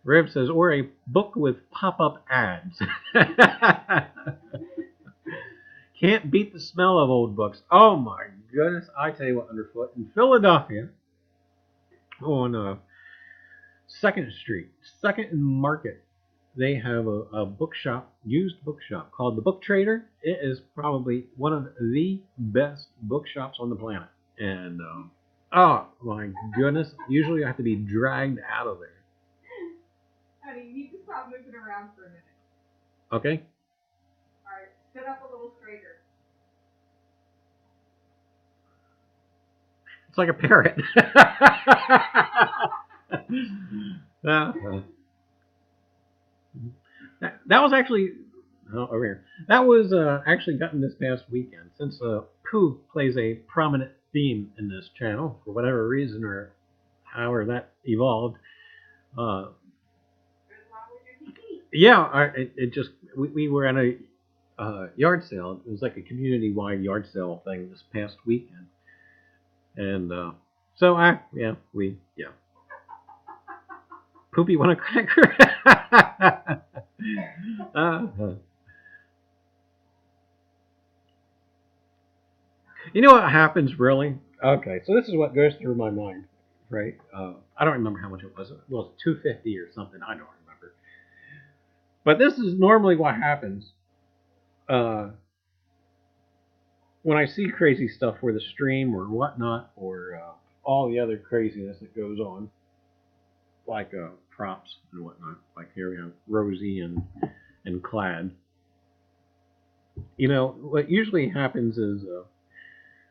Rev says, or a book with pop-up ads. Can't beat the smell of old books. Oh my goodness. I tell you what, underfoot. In Philadelphia, on 2nd Street, 2nd and Market, they have a bookshop, used bookshop, called The Book Trader. It is probably one of the best bookshops on the planet. And, oh my goodness, usually I have to be dragged out of there. Honey, you need to stop moving around for a minute. Okay. Alright, sit up a little straighter. It's like a parrot. That was actually over here. That was actually gotten this past weekend. Since Pooh plays a prominent theme in this channel for whatever reason or however that evolved. Yeah, it just we were at a yard sale. It was like a community-wide yard sale thing this past weekend, and so Poopy want a cracker. You know what happens really? Okay, so this is what goes through my mind, right? I don't remember how much it was. It was $2.50 or something. I don't remember. But this is normally what happens when I see crazy stuff for the stream or whatnot, or all the other craziness that goes on, like props and whatnot. Like here we have Rosie and Clad. You know, what usually happens is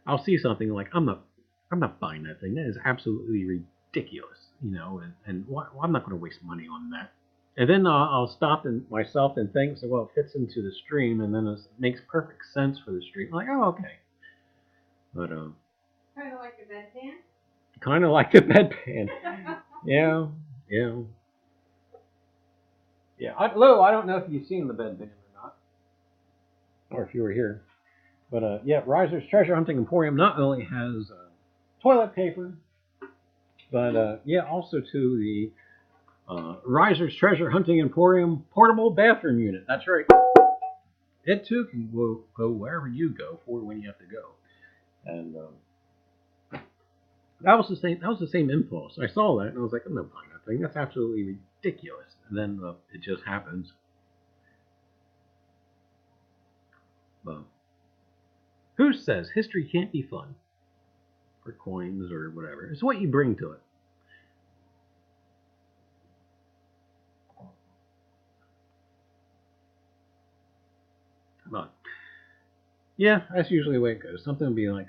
I'll see something like I'm not buying that thing. That is absolutely ridiculous. You know, and I'm not going to waste money on that. And then I'll stop myself and think, so well, it fits into the stream, and then it makes perfect sense for the stream. I'm like, oh, okay. But kind of like the bedpan. Kind of like the bedpan. Yeah. Lou, I don't know if you've seen the bedpan or not, or if you were here. But yeah, Reiser's Treasure Hunting Emporium not only has toilet paper, but yeah, also to the Reiser's Treasure Hunting Emporium portable bathroom unit. That's right. It too can go wherever you go for when you have to go. And that was the same impulse. I saw that and I was like, I'm not buying that thing. That's absolutely ridiculous. And then it just happens. But who says history can't be fun? Or coins or whatever. It's what you bring to it. But yeah, that's usually the way it goes. Something will be like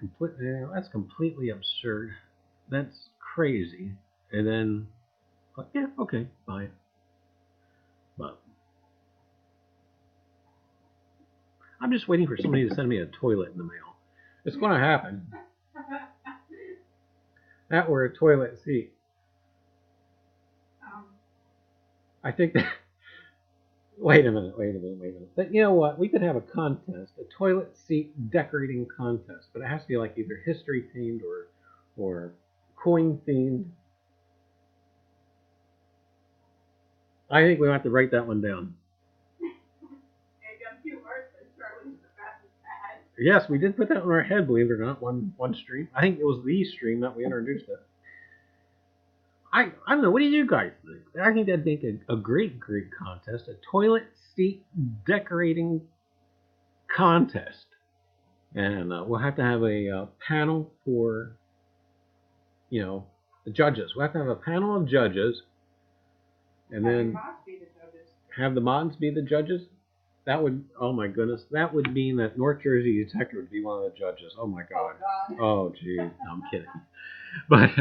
that's completely absurd. That's crazy. And then, yeah, okay, buy it. But I'm just waiting for somebody to send me a toilet in the mail. It's going to happen. That were a toilet seat. I think that. Wait a minute. But you know what? We could have a contest, a toilet seat decorating contest, but it has to be like either history themed or coin themed. I think we have to write that one down. Yes, we did put that in our head, believe it or not, one stream. I think it was the stream that we introduced it. I don't know, what do you guys think? I think that'd make a great contest, a toilet seat decorating contest. And we'll have to have a panel for, the judges. We'll have to have a panel of judges. And then have the mods be the judges. That would, oh my goodness, that would mean that North Jersey Detective would be one of the judges. Oh my God. Oh gee, no, I'm kidding. But,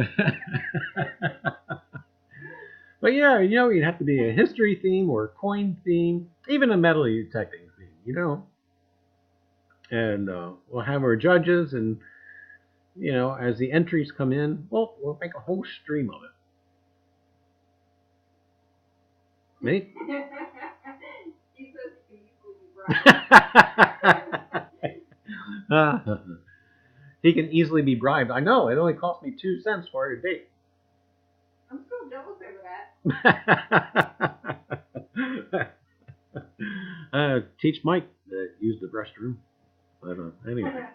but yeah, it'd have to be a history theme or a coin theme, even a metal detecting theme, And we'll have our judges, and as the entries come in, we'll make a whole stream of it. Me? He can easily be bribed. I know, it only cost me 2 cents for a date. I'm still jealous over that. Teach Mike to use the restroom. But anyway.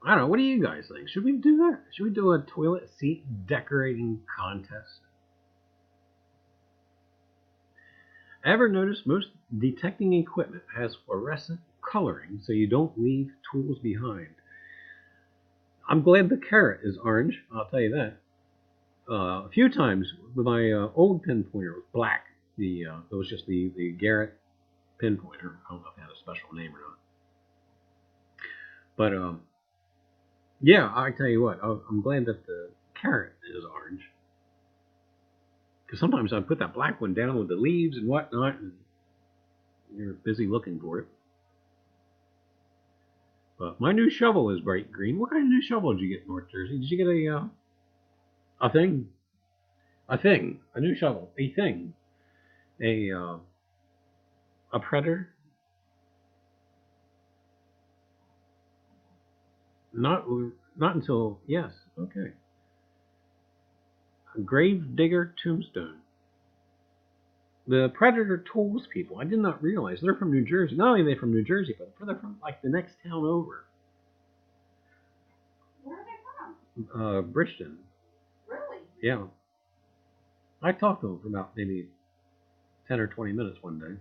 I don't know. What do you guys think? Should we do that? Should we do a toilet seat decorating contest? Ever notice most detecting equipment has fluorescent coloring so you don't leave tools behind? I'm glad the carrot is orange, I'll tell you that. A few times my old pinpointer was black. It was just the Garrett pinpointer. I don't know if it had a special name or not. But yeah, I tell you what, I'm glad that the carrot is orange. Because sometimes I put that black one down with the leaves and whatnot, and you're busy looking for it. But my new shovel is bright green. What kind of new shovel did you get in North Jersey? Did you get a thing? A thing. A new shovel. A thing. A Predator? Not until, yes, okay. A grave digger tombstone. The Predator tools people, I did not realize they're from New Jersey. Not only are they from New Jersey, but they're from like the next town over. Where are they from? Bridgeton. Really? Yeah. I talked to them for about maybe 10 or 20 minutes one day.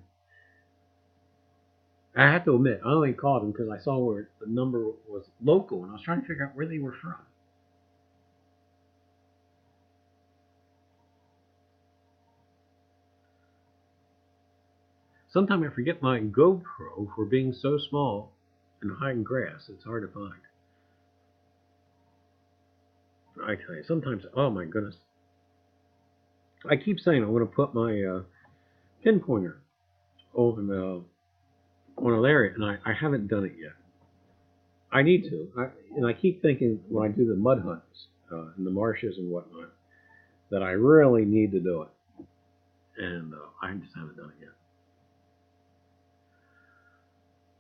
I have to admit, I only called them because I saw where the number was local, and I was trying to figure out where they were from. Sometimes I forget my GoPro for being so small and hiding grass. It's hard to find. I tell you, sometimes, oh my goodness. I keep saying I'm going to put my pinpointer on a lariat, and I haven't done it yet. I need to. And I keep thinking when I do the mud hunts in the marshes and whatnot, that I really need to do it. And I just haven't done it yet.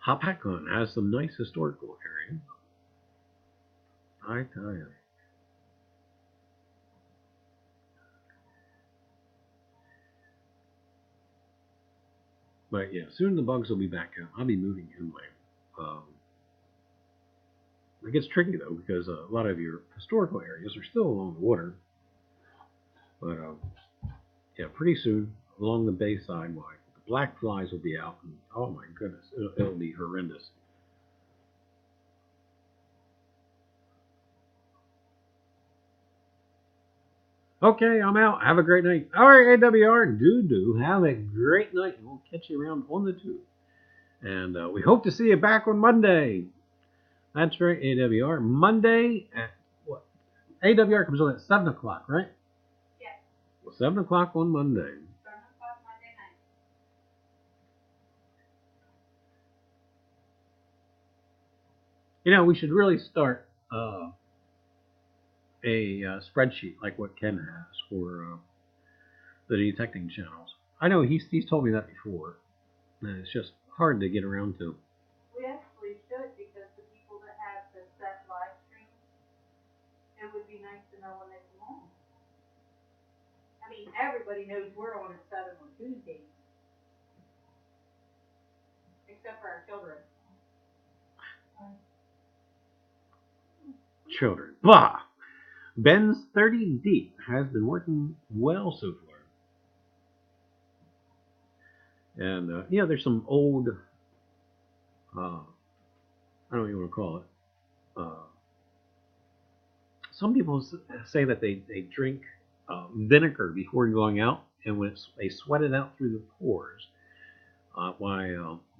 Hopatcon has some nice historical areas. I tell you. But yeah, soon the bugs will be back out. I'll be moving anyway. It gets tricky though because a lot of your historical areas are still along the water. But yeah, pretty soon along the bay sidewalk, the black flies will be out, and oh my goodness, it'll be horrendous. Okay, I'm out. Have a great night. All right, AWR, do have a great night, and we'll catch you around on the tube. And we hope to see you back on Monday. That's right, AWR. Monday at what? AWR comes on at 7 o'clock, right? Yes. Well, 7 o'clock on Monday. 7 o'clock Monday night. We should really start a spreadsheet like what Ken has for the detecting channels. I know he's told me that before, and it's just hard to get around to. We actually should, because the people that have the set live stream, it would be nice to know when they come on. I mean, everybody knows we're on at 7 on Tuesdays. Except for our children. Children. Blah! Ben's 30 deep has been working well so far. And, yeah, there's some old, I don't know what you want to call it. Some people say that they drink vinegar before going out, and when they sweat it out through the pores,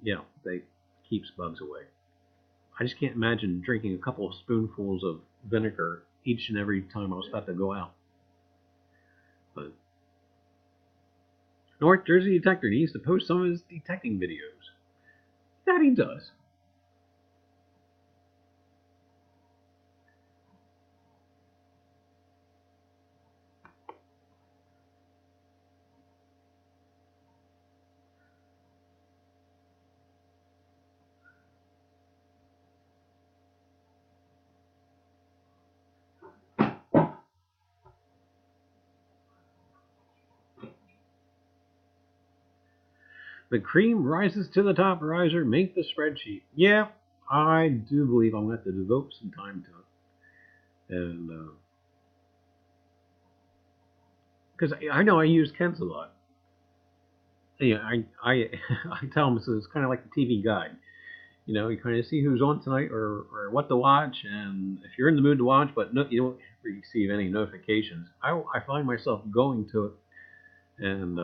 yeah, they keeps bugs away. I just can't imagine drinking a couple of spoonfuls of vinegar each and every time I was about to go out. But North Jersey detector needs to post some of his detecting videos. That he does. The cream rises to the top, Reiser. Make the spreadsheet. Yeah, I do believe I'm going to have to devote some time to it. And, because I know I use Kent's a lot. Yeah, I tell him it's kind of like the TV guide. You know, you kind of see who's on tonight or what to watch, and if you're in the mood to watch, but no, you don't receive any notifications, I find myself going to it and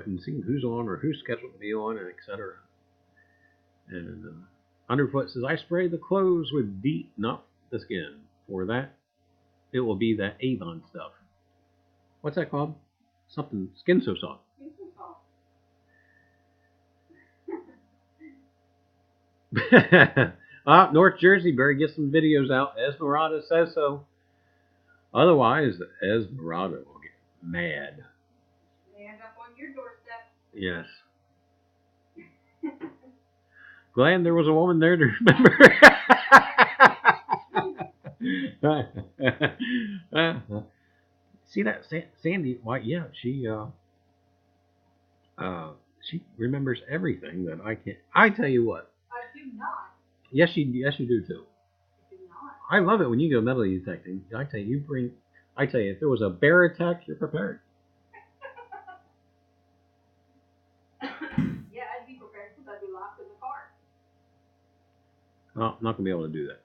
and seeing who's on or who's scheduled to be on, and etc. And Underfoot says, I spray the clothes with DEET, not the skin. For that, it will be that Avon stuff. What's that called? Something, Skin So Soft. North Jersey better get some videos out. Esmeralda says so. Otherwise, Esmeralda will get mad. They end up on your doorstep. Yes. Glad there was a woman there to remember. See that Sandy? Why? Yeah, she remembers everything that I can't. I tell you what. I do not. Yes, you do too. I do not. I love it when you go metal detecting. I tell you, if there was a bear attack, you're prepared. Yeah, I'd be prepared because I'd be locked in the car. Well, I'm not gonna be able to do that.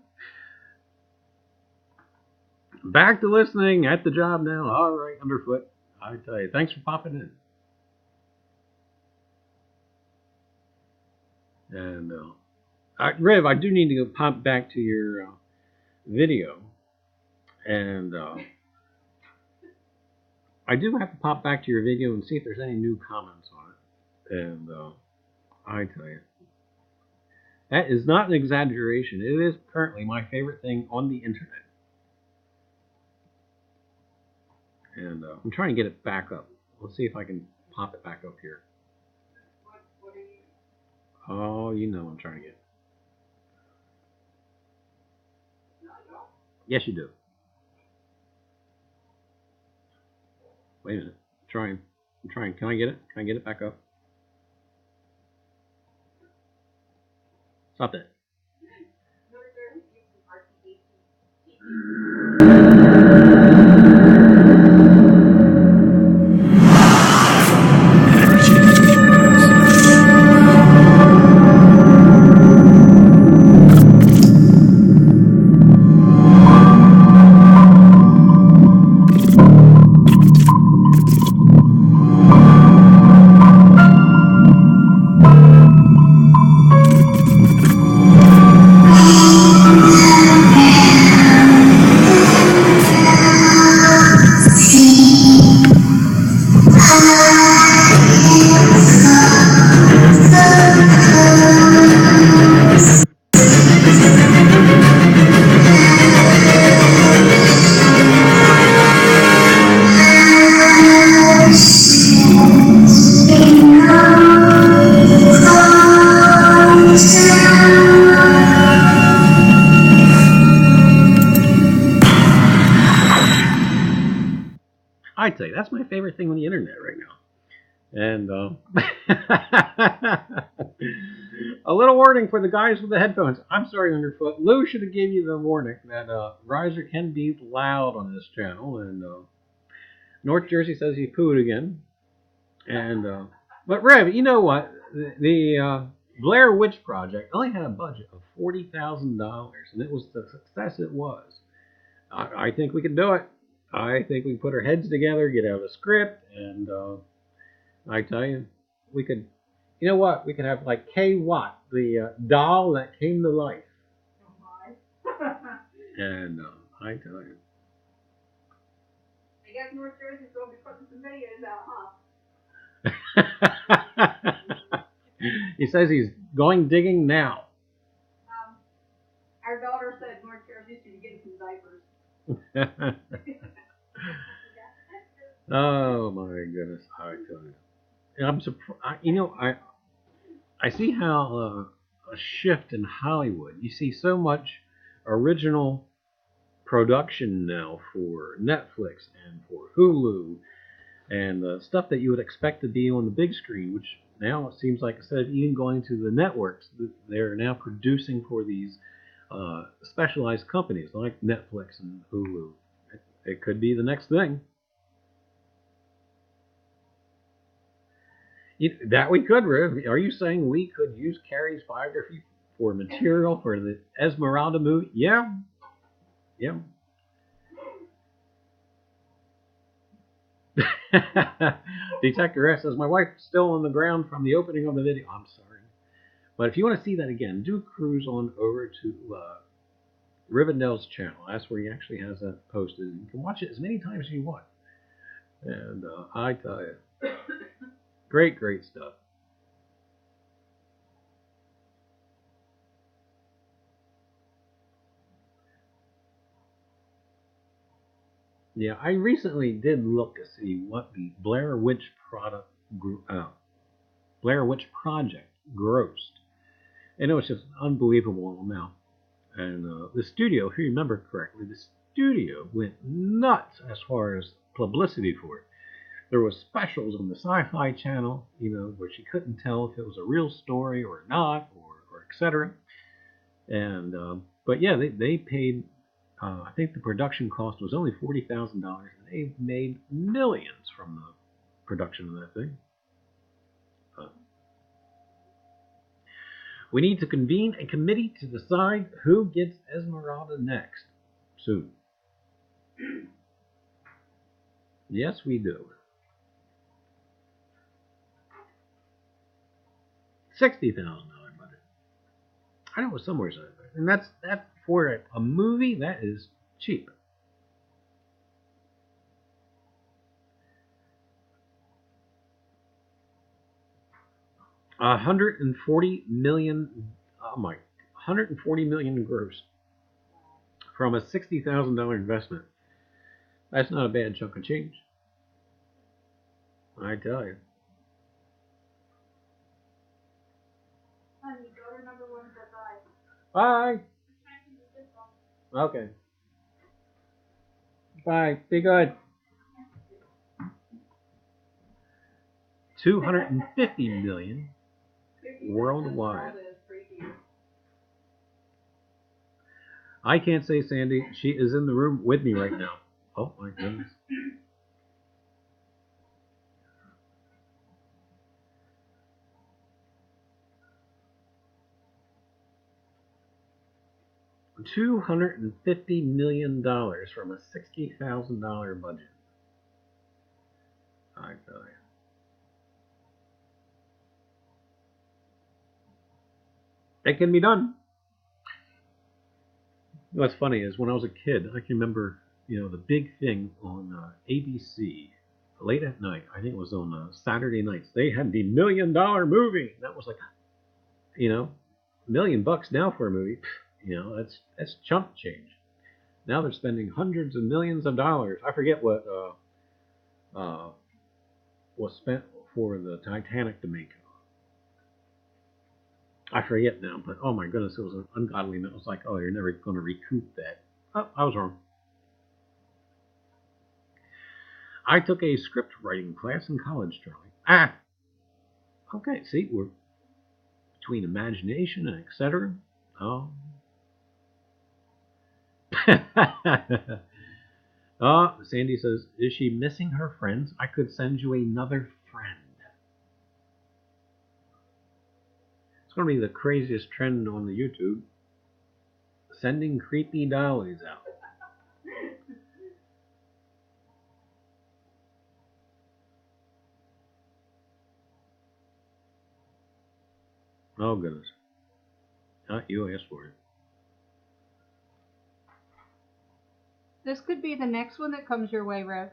Back to listening at the job now. All right, Underfoot. I tell you, thanks for popping in. And Riv, I do need to pop back to your video, and I do have to pop back to your video and see if there's any new comments on it. And I tell you, that is not an exaggeration. It is currently my favorite thing on the internet. And I'm trying to get it back up. Let's see if I can pop it back up here. What are you? Oh, you know I'm trying to get. Yes, you do. Wait a minute. I'm trying. Can I get it? Can I get it back up? Stop that. tell you, that's my favorite thing on the internet right now. And a little warning for the guys with the headphones. I'm sorry, Underfoot. Lou should have gave you the warning that Reiser can be loud on this channel. And North Jersey says he pooed again. And but Rev, you know what? The Blair Witch Project only had a budget of $40,000, and it was the success it was. I think we can do it. I think we can put our heads together, get out a script, and I tell you, we could. You know what? We could have like K. Watt, the doll that came to life. And I tell you. I guess North Jersey's going to be putting some videos out, huh? He says he's going digging now. Our daughter said North Jersey should be getting some diapers. Oh my goodness! I tell you, I'm surprised. You know, I see how a shift in Hollywood. You see so much original production now for Netflix and for Hulu, and stuff that you would expect to be on the big screen, which now it seems like instead of even going to the networks, they're now producing for these specialized companies like Netflix and Hulu. It could be the next thing. That we could, Riv. Are you saying we could use Carrie's biography for material for the Esmeralda movie? Yeah. Yeah. Detector S says, my wife's still on the ground from the opening of the video. I'm sorry. But if you want to see that again, do cruise on over to Rivendell's channel. That's where he actually has that posted. You can watch it as many times as you want. And I tell you, great, great stuff. Yeah, I recently did look to see what the Blair Witch Project grossed, and it was just an unbelievable amount. And the studio, if you remember correctly, the studio went nuts as far as publicity for it. There was specials on the Sci-Fi Channel, you know, where she couldn't tell if it was a real story or not, or etc. And but yeah, they paid. I think the production cost was only $40,000, and they made millions from the production of that thing. We need to convene a committee to decide who gets Esmeralda next. Soon. Yes, we do. $60,000 budget. I know it was somewhere, and that's for a movie. That is cheap. $140 million. Oh my! $140 million gross from a $60,000 investment. That's not a bad chunk of change. I tell you. Honey, go to number 1 for 5. Bye. Okay. Bye. Be good. $250 million worldwide. I can't say Sandy. She is in the room with me right now. Oh my goodness. $250 million from a $60,000 budget. I tell you. It can be done. What's funny is when I was a kid, I can remember, you know, the big thing on ABC late at night. I think it was on Saturday nights. They had the $1 million movie. That was like, you know, $1 million now for a movie. You know, that's chump change. Now they're spending hundreds of millions of dollars. I forget what was spent for the Titanic to make. I forget now, but oh my goodness, it was an ungodly amount. It was like, oh, you're never going to recoup that. Oh, I was wrong. I took a script writing class in college, Charlie. Ah! Okay, see, we're between imagination and etc. Oh. Oh, Sandy says, is she missing her friends? I could send you another friend. It's going to be the craziest trend on the YouTube. Sending creepy dollies out. Oh, goodness. You asked for it. This could be the next one that comes your way, Rev.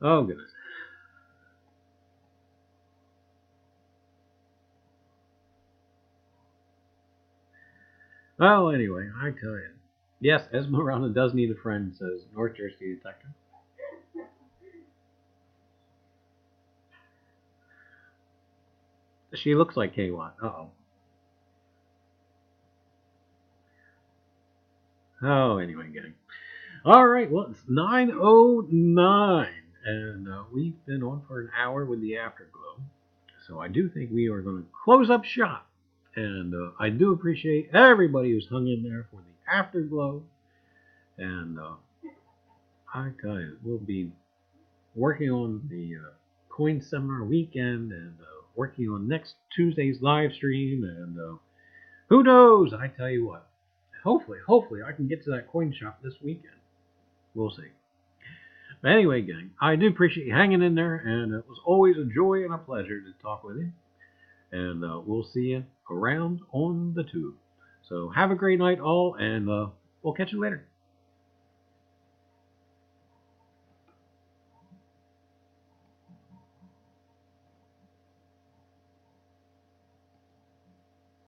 Oh, goodness. Well, anyway, I tell you. Yes, Esmeralda does need a friend, says North Jersey Detective. She looks like K-Watt. Uh-oh. Oh, anyway, gang. All right, well, it's 9:09, and we've been on for an hour with the Afterglow. So I do think we are going to close up shop. And I do appreciate everybody who's hung in there for the Afterglow. And I tell you, we'll be working on the coin seminar weekend and working on next Tuesday's live stream. And who knows? I tell you what. Hopefully I can get to that coin shop this weekend. We'll see. But anyway, gang, I do appreciate you hanging in there, and it was always a joy and a pleasure to talk with you. And we'll see you around on the tube. So have a great night, all, and we'll catch you later.